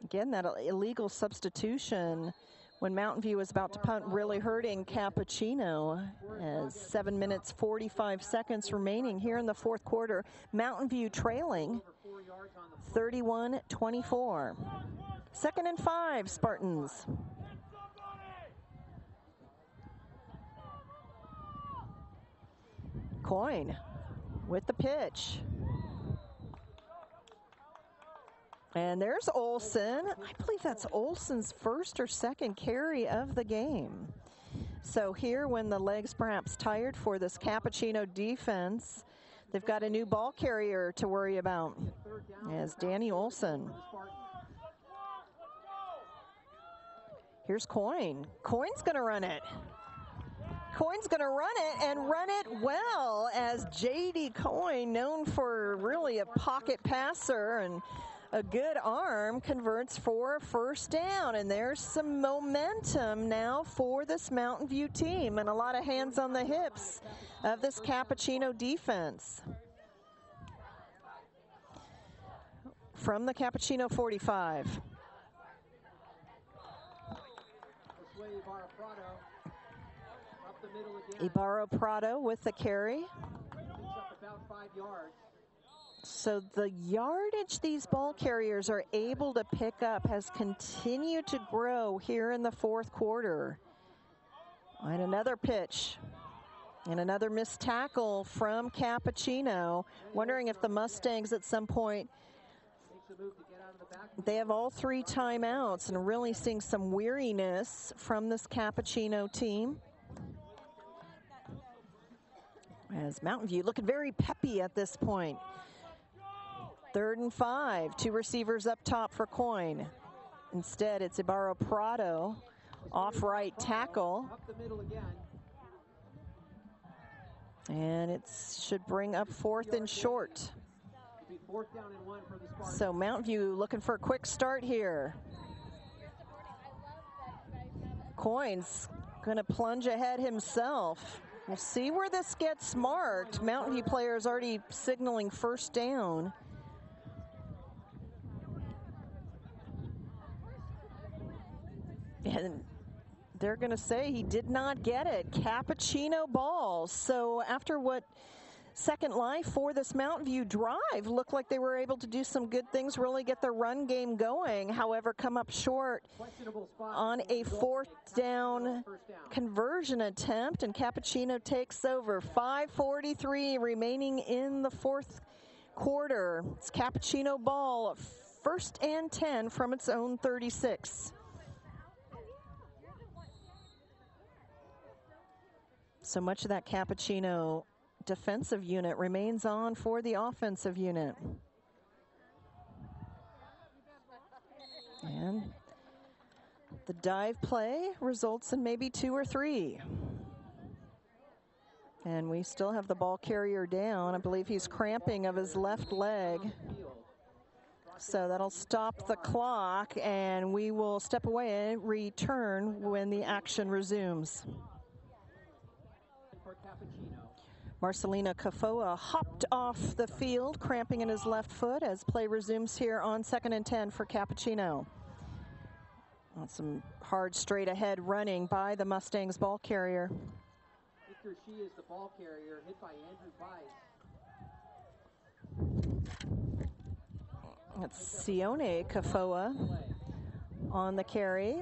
Again, that illegal substitution when Mountain View was about to punt really hurting Cappuccino, as 7 minutes 45 seconds remaining here in the 4th quarter. Mountain View trailing 31-24. 2nd and 5, Spartans. Coyne with the pitch. And there's Olson. I believe that's Olson's 1st or 2nd carry of the game. So here, when the legs perhaps tired for this Cappuccino defense, they've got a new ball carrier to worry about, as Danny Olson. Here's Coyne. Coyne's going to run it. Coyne's going to run it, and run it well, as J.D. Coyne, known for really a pocket passer and a good arm, converts for a first down. And there's some momentum now for this Mountain View team, and a lot of hands on the hips of this Cappuccino defense. From the Cappuccino 45. Ibarra-Prado with the carry. So the yardage these ball carriers are able to pick up has continued to grow here in the 4th quarter. And another pitch. And another missed tackle from Cappuccino. Wondering if the Mustangs at some point, they have all 3 timeouts, and really seeing some weariness from this Cappuccino team. As Mountain View looking very peppy at this point. 3rd and 5, 2 receivers up top for Coyne. Instead, it's Ibarra-Prado, off right tackle. And it should bring up 4th and short. So Mountain View looking for a quick start here. Coyne's gonna plunge ahead himself. We'll see where this gets marked. Mountain View players already signaling first down. And they're going to say he did not get it. Cappuccino ball. So after what second life for this Mountain View drive, looked like they were able to do some good things, really get their run game going. However, come up short on a 4th down conversion attempt, and Cappuccino takes over. 5:43 remaining in the 4th quarter. It's Cappuccino ball, 1st and 10 from its own 36. So much of that Cappuccino defensive unit remains on for the offensive unit. The dive play results in maybe 2 or 3. And we still have the ball carrier down. I believe he's cramping of his left leg. So that'll stop the clock, and we will step away and return when the action resumes. Marcelino Cafoa hopped off the field, cramping in his left foot as play resumes here on 2nd and 10 for Cappuccino. Some hard straight ahead running by the Mustangs ball carrier. Victor Shee is the ball carrier, hit by Andrew Bice. It's Sione Cafoa on the carry.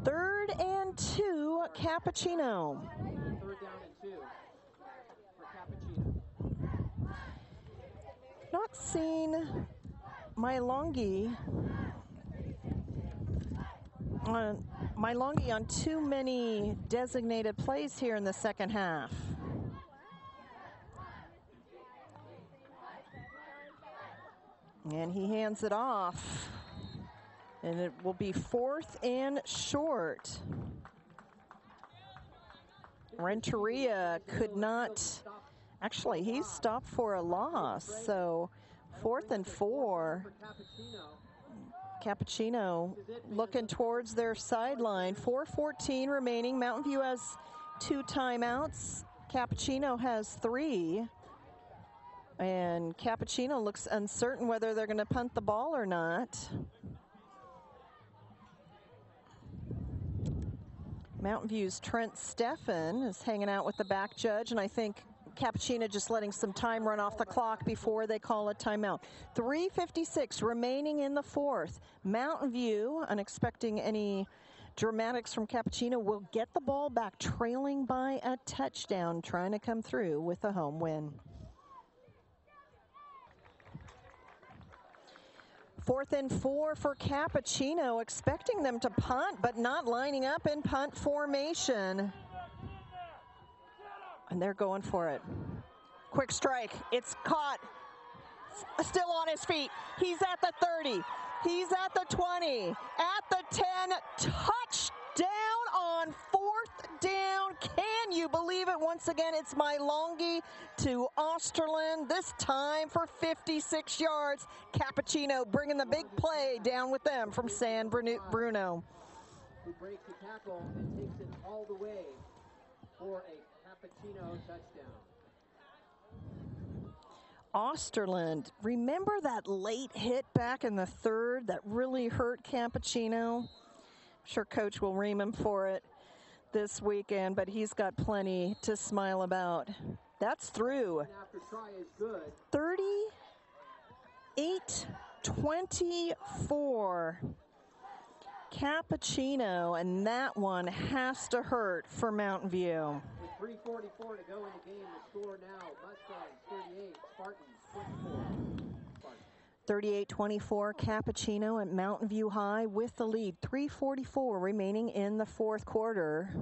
3rd and 2, Cappuccino. 3rd down and 2 for Cappuccino. Not seen Mailongi on too many designated plays here in the second half. And he hands it off. And it will be 4th and short. Renteria could not, actually he stopped for a loss. So 4th and 4. Cappuccino looking towards their sideline. 4:14 remaining. Mountain View has 2 timeouts. Cappuccino has 3. And Cappuccino looks uncertain whether they're going to punt the ball or not. Mountain View's Trent Steffen is hanging out with the back judge, and I think Cappuccino just letting some time run off the clock before they call a timeout. 3:56 remaining in the 4th. Mountain View, unexpecting any dramatics from Cappuccino, will get the ball back, trailing by a touchdown, trying to come through with a home win. 4th and 4 for Cappuccino, expecting them to punt, but not lining up in punt formation. And they're going for it. Quick strike. It's caught. Still on his feet. He's at the 30. He's at the 20. At the 10. Touchdown on 4th down. Can you believe it? Once again, it's Mailongi to Osterland. This time for 56 yards. Cappuccino bringing the big play down with them from San Bruno. Who breaks the tackle and takes it all the way for a Cappuccino touchdown. Osterland, remember that late hit back in the 3rd that really hurt Cappuccino? I'm sure Coach will ream him for it this weekend, but he's got plenty to smile about. That's through. After try is good. 38-24. Cappuccino, and that one has to hurt for Mountain View. With 3:44 to go in the game, the score now, Mustangs 38, Spartans 24. 38-24, Cappuccino at Mountain View High with the lead. 3:44 remaining in the 4th quarter.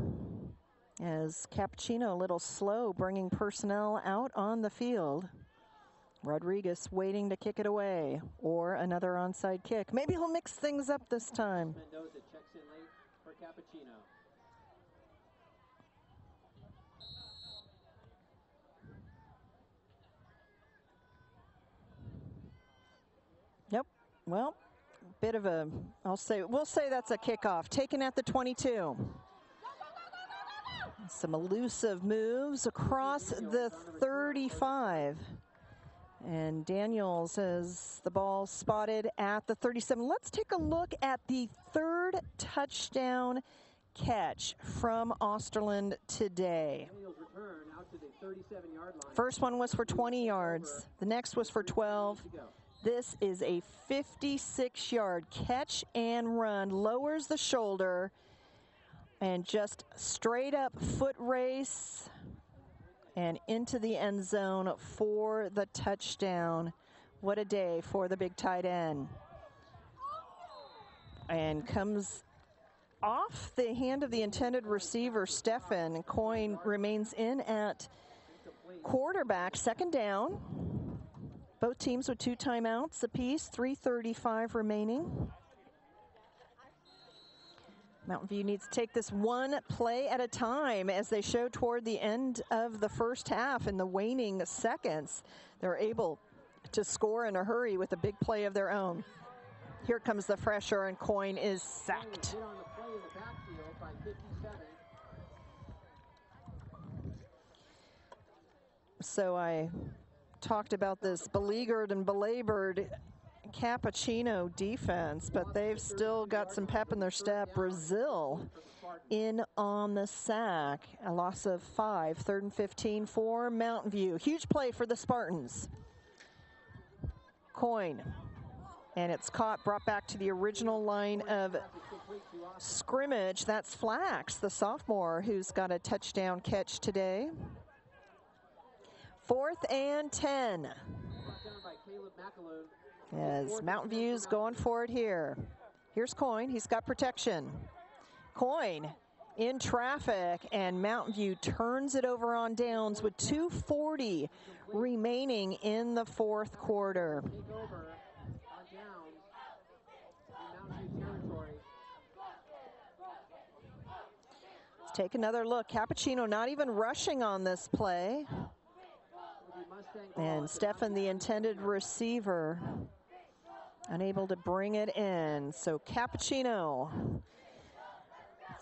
As Cappuccino a little slow bringing personnel out on the field. Rodriguez waiting to kick it away, or another onside kick. Maybe he'll mix things up this time. Mendoza checks in late for Cappuccino. Yep. Well, bit of a, we'll say that's a kickoff. Taken at the 22. Some elusive moves across the 35. And Daniels has the ball spotted at the 37. Let's take a look at the 3rd touchdown catch from Osterland today. Daniels return out to the 37-yard line. First one was for 20 yards. The next was for 12. This is a 56-yard catch and run. Lowers the shoulder and just straight up foot race and into the end zone for the touchdown. What a day for the big tight end. And comes off the hand of the intended receiver, Steffen. Coin remains in at quarterback, 2nd down. Both teams with 2 timeouts apiece, 3:35 remaining. Mountain View needs to take this one play at a time, as they show toward the end of the first half. In the waning seconds, they're able to score in a hurry with a big play of their own. Here comes the pressure, and Coyne is sacked. On the play in the backfield by 57. So I talked about this beleaguered and belabored Cappuccino defense, but they've still got some pep in their step. Brazil in on the sack. A loss of 5, 3rd and 15 for Mountain View. Huge play for the Spartans. Coyne, and it's caught, brought back to the original line of scrimmage. That's Flax, the sophomore, who's got a touchdown catch today. 4th and 10. As Mountain View's going for it here. Here's Coyne, he's got protection. Coyne in traffic, and Mountain View turns it over on downs with 2:40 remaining in the 4th quarter. Let's take another look. Cappuccino not even rushing on this play. And Stefan, the intended receiver, unable to bring it in. So Cappuccino,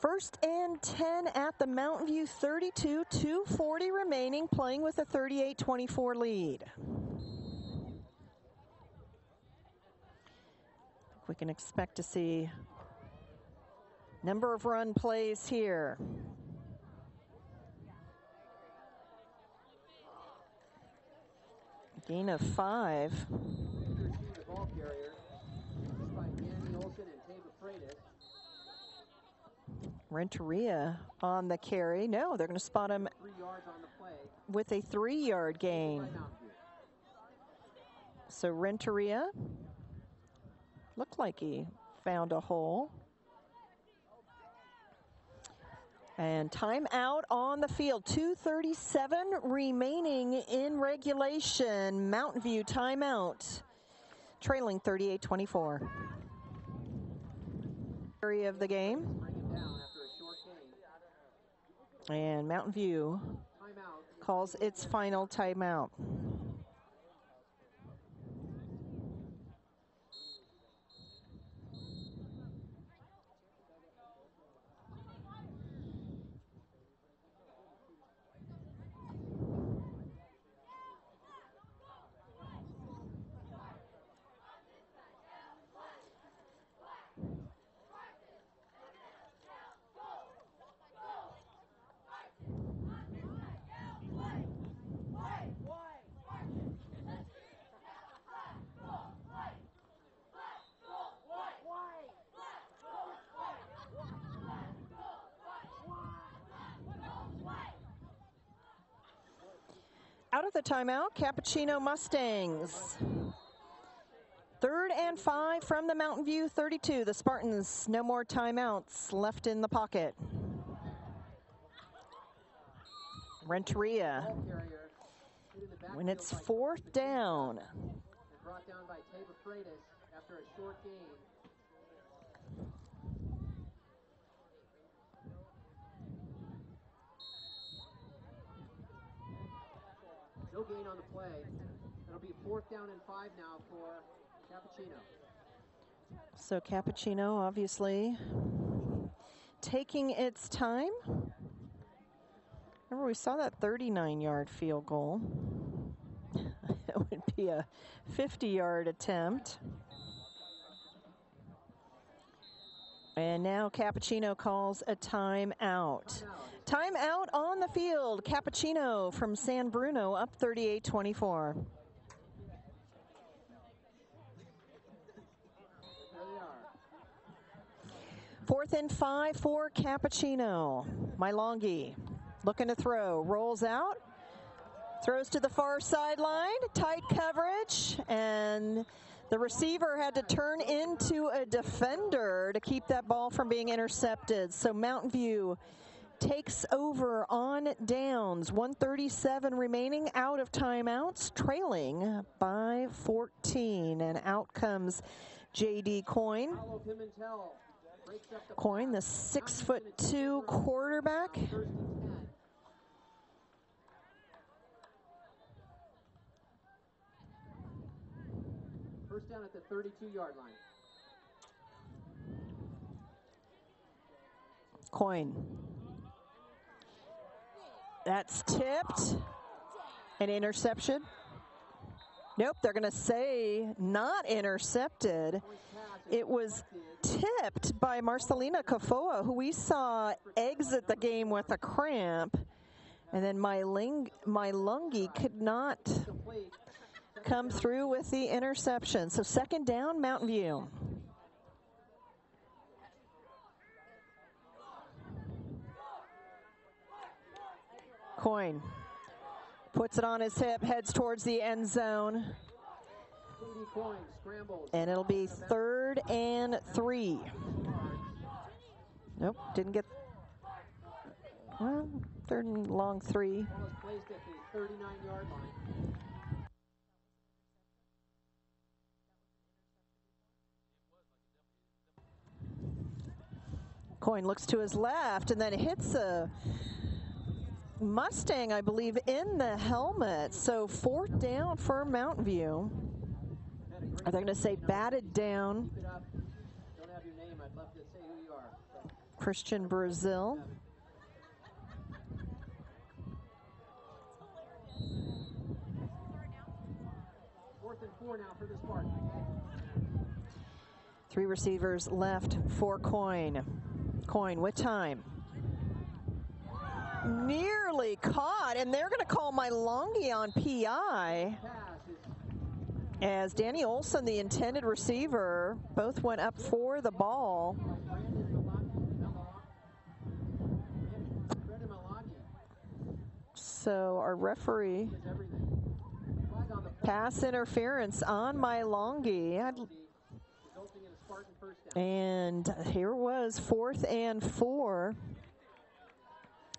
1st and 10 at the Mountain View 32, 2:40 remaining, playing with a 38-24 lead. We can expect to see number of run plays here. Gain of 5. Renteria on the carry. No, they're going to spot him with a 3-yard gain. So Renteria looked like he found a hole. And timeout on the field. 2:37 remaining in regulation. Mountain View timeout, trailing 38-24. Of the game. And Mountain View calls its final timeout. Out of the timeout, Capuchino Mustangs. 3rd and 5 from the Mountain View 32. The Spartans, no more timeouts left in the pocket. Renteria, when it's 4th down. Brought down by after a short gain. No gain on the play. It'll be 4th down and 5 now for Cappuccino. So Cappuccino obviously taking its time. Remember, we saw that 39-yard field goal. It would be a 50-yard attempt. And now Cappuccino calls a timeout. Timeout on the field. Cappuccino from San Bruno up 38-24. Fourth and 5 for Cappuccino. Mailongi looking to throw, rolls out, throws to the far sideline, tight coverage, and the receiver had to turn into a defender to keep that ball from being intercepted. So Mountain View takes over on downs. 1:37 remaining, out of timeouts, trailing by 14. And out comes J.D. Coyne. Coyne, the 6'2" quarterback. First down at the 32-yard line. Coyne. That's tipped. An interception. Nope, they're going to say not intercepted. It was tipped by Marcelina Kafoa, who we saw exit the game with a cramp. And then Lungi could not come through with the interception. So second down, Mountain View. Coyne puts it on his hip, heads towards the end zone. And it'll be 3rd and 3. Nope, didn't get, well, 3rd and long 3. Ball is placed at the 39-yard line. Coyne looks to his left and then hits a Mustang, I believe, in the helmet. So 4th down for Mountain View. Are they going to say batted down? Keep it up. Don't have your name. I'd love to say who you are. Christian Brazil. Fourth and 4 now for the Spartans. 3 receivers left for Coyne. Coyne with time. Nearly caught, and they're going to call Longi on PI. As Danny Olson, the intended receiver, both went up for the ball. So our referee, pass interference on Longi. And here was 4th and 4.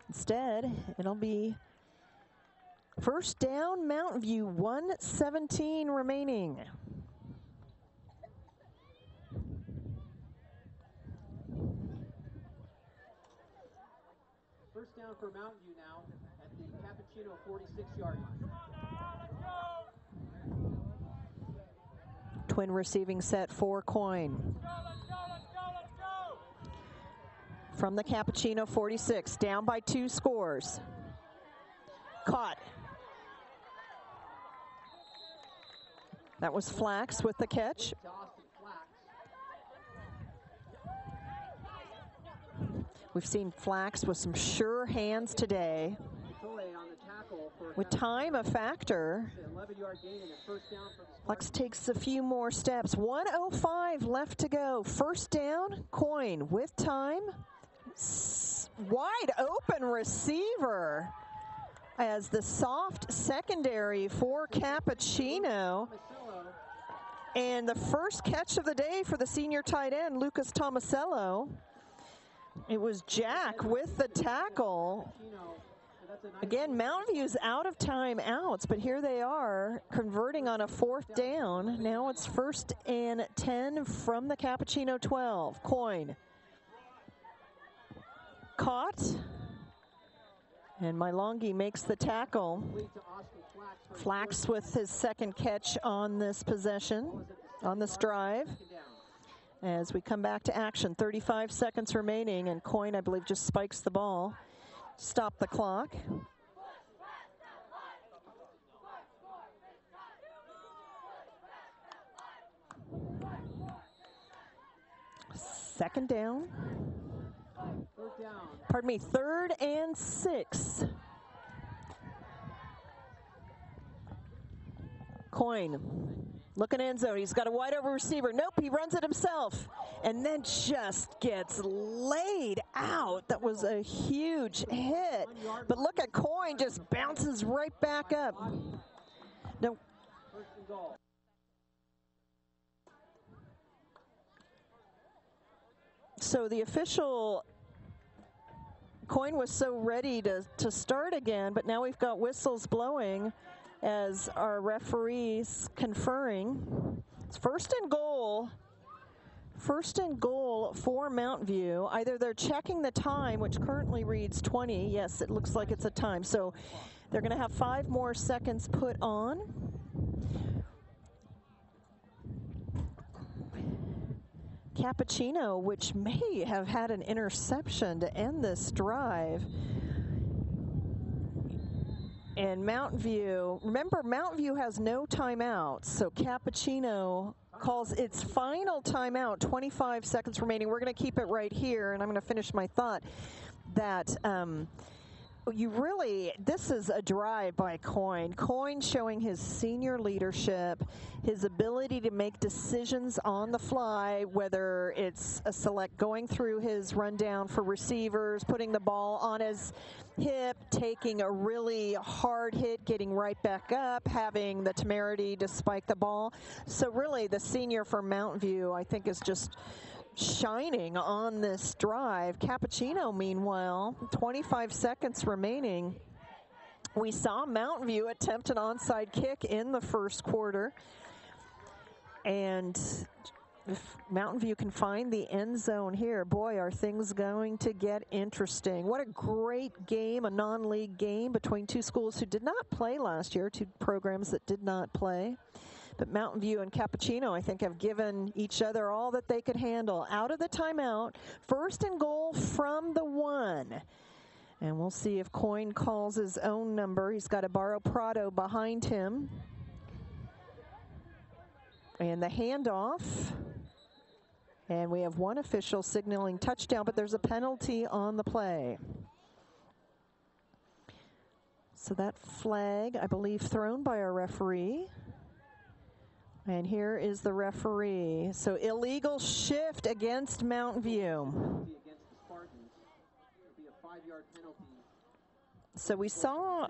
Instead, it'll be first down, Mountain View, 1:17 remaining. First down for Mountain View now at the Cappuccino 46-yard line. Twin receiving set for Coyne. From the Cappuccino 46, down by 2 scores. Caught. That was Flax with the catch. We've seen Flax with some sure hands today. With time a factor. Flax takes a few more steps. 1:05 left to go. First down, Coyne with time. Wide open receiver as the soft secondary for Cappuccino. And the first catch of the day for the senior tight end, Lucas Tomasello. It was Jack with the tackle. Again, Mountain View's out of timeouts, but here they are converting on a 4th down. Now it's 1st and 10 from the Cappuccino 12. Coyne. Caught. And Longi makes the tackle. Flax with his second catch on this possession, on this drive. As we come back to action, 35 seconds remaining, and Coyne, I believe, just spikes the ball. Stop the clock. Second down. Pardon me, 3rd and 6. Coyne, looking end zone. He's got a wide open receiver. Nope, he runs it himself. And then just gets laid out. That was a huge hit. But look at Coyne, just bounces right back up. No. So the official, Coyne was so ready to start again, but now we've got whistles blowing as our referees conferring. It's 1st and goal First and goal for Mountain View. Either they're checking the time, which currently reads 20. Yes, it looks like it's a time. So they're going to have 5 more seconds put on. Cappuccino, which may have had an interception to end this drive. And Mountain View, remember, Mountain View has no timeouts, so Cappuccino calls its final timeout, 25 seconds remaining. We're going to keep it right here, and I'm going to finish my thought that this is a drive by Coyne. Coyne showing his senior leadership, his ability to make decisions on the fly, whether it's a select going through his rundown for receivers, putting the ball on his hip, taking a really hard hit, getting right back up, having the temerity to spike the ball. So really the senior for Mountain View, I think, is just shining on this drive. Cappuccino, meanwhile, 25 seconds remaining. We saw Mountain View attempt an onside kick in the first quarter. And if Mountain View can find the end zone here, boy, are things going to get interesting. What a great game, a non-league game between two schools who did not play last year, two programs that did not play. But Mountain View and Cappuccino, I think, have given each other all that they could handle. Out of the timeout, first and goal from the 1. And we'll see if Coyne calls his own number. He's got Ibarro Prado behind him. And the handoff. And we have one official signaling touchdown, but there's a penalty on the play. So that flag, I believe, thrown by our referee. And here is the referee. So illegal shift against Mountain View. Against the Spartans. It'll be a 5-yard penalty. So we saw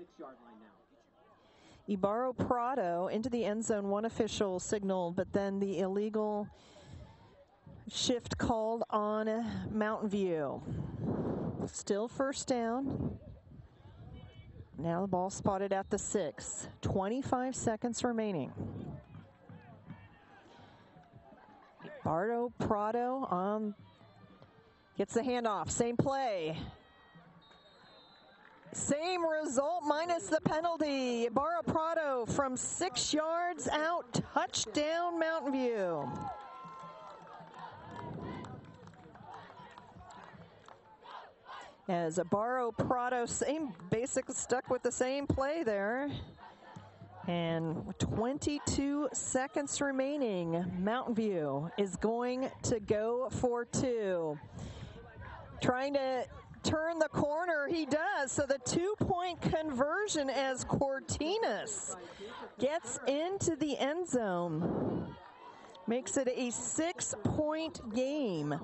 Ibarro Prado into the end zone, one official signaled, but then the illegal shift called on Mountain View. Still first down. Now the ball spotted at the 6. 25 seconds remaining. Bardo Prado gets the handoff. Same play. Same result minus the penalty. Bardo Prado from 6 yards out. Touchdown Mountain View. As Ibarro Prado, stuck with the same play there. And 22 seconds remaining. Mountain View is going to go for 2. Trying to turn the corner, he does. So the 2-point conversion as Cortinas gets into the end zone. Makes it a 6-point game.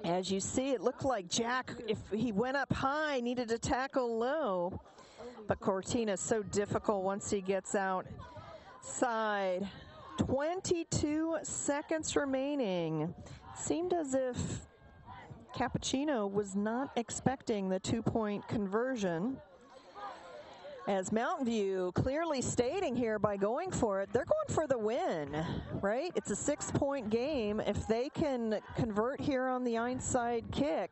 As you see, it looked like Jack, if he went up high, needed to tackle low. But Cortinas so difficult once he gets outside. 22 seconds remaining. Seemed as if Cappuccino was not expecting the 2-point conversion. As Mountain View clearly stating here by going for it, they're going for the win, right? It's a 6-point game. If they can convert here on the onside kick,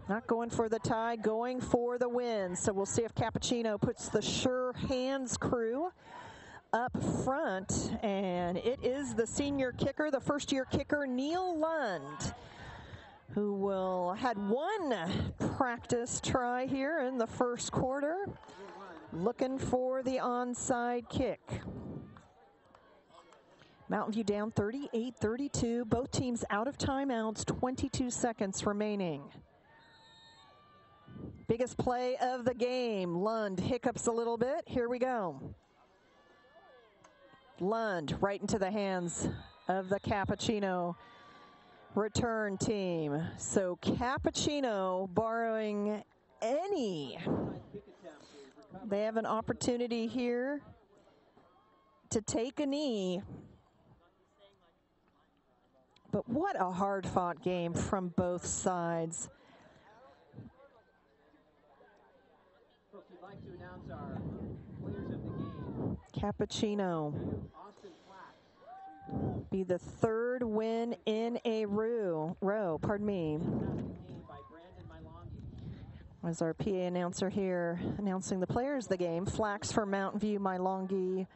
not going for the tie, going for the win. So we'll see if Cappuccino puts the sure hands crew up front. And it is the senior kicker, the first-year kicker, Neil Lund, who had one practice try here in the first quarter, looking for the onside kick. Mountain View down 38-32. Both teams out of timeouts, 22 seconds remaining. Biggest play of the game. Lund hiccups a little bit. Here we go. Lund right into the hands of the Cappuccino return team. So Cappuccino borrowing any. They have an opportunity here to take a knee. But what a hard-fought game from both sides. We'd like to announce our players of the game. Cappuccino. Austin Platt. be the third win in a row. Pardon me. As our PA announcer here announcing the players of the game. Flax for Mountain View, Mylongi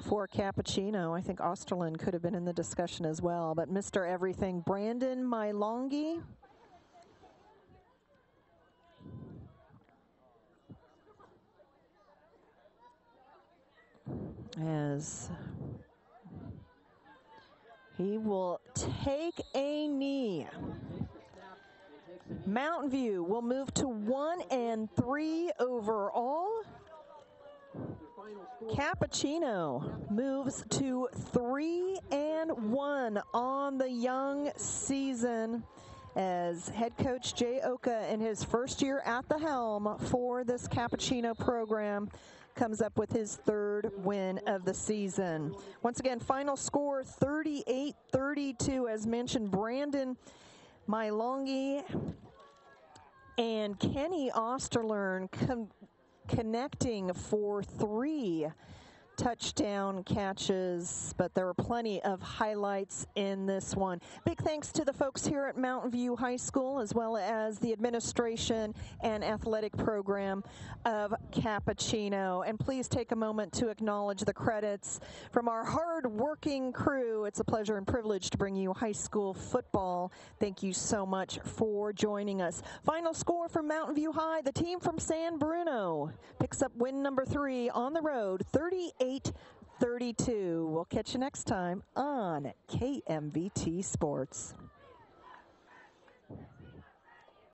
for Cappuccino. I think Osterland could have been in the discussion as well, but Mr. Everything, Brandon Mylongi. As he will take a knee. Mountain View will move to 1-3 overall. Cappuccino moves to 3-1 on the young season as head coach Jay Oka in his first year at the helm for this Cappuccino program comes up with his third win of the season. Once again, final score 38-32. As mentioned, Brandon Mylongi and Kenny Osterlern connecting for 3 touchdown catches, but there were plenty of highlights in this one. Big thanks to the folks here at Mountain View High School, as well as the administration and athletic program of Cappuccino. And please take a moment to acknowledge the credits from our hard-working crew. It's a pleasure and privilege to bring you high school football. Thank you so much for joining us. Final score for Mountain View High, the team from San Bruno picks up win number 3 on the road, 38-32. We'll catch you next time on KMVT Sports.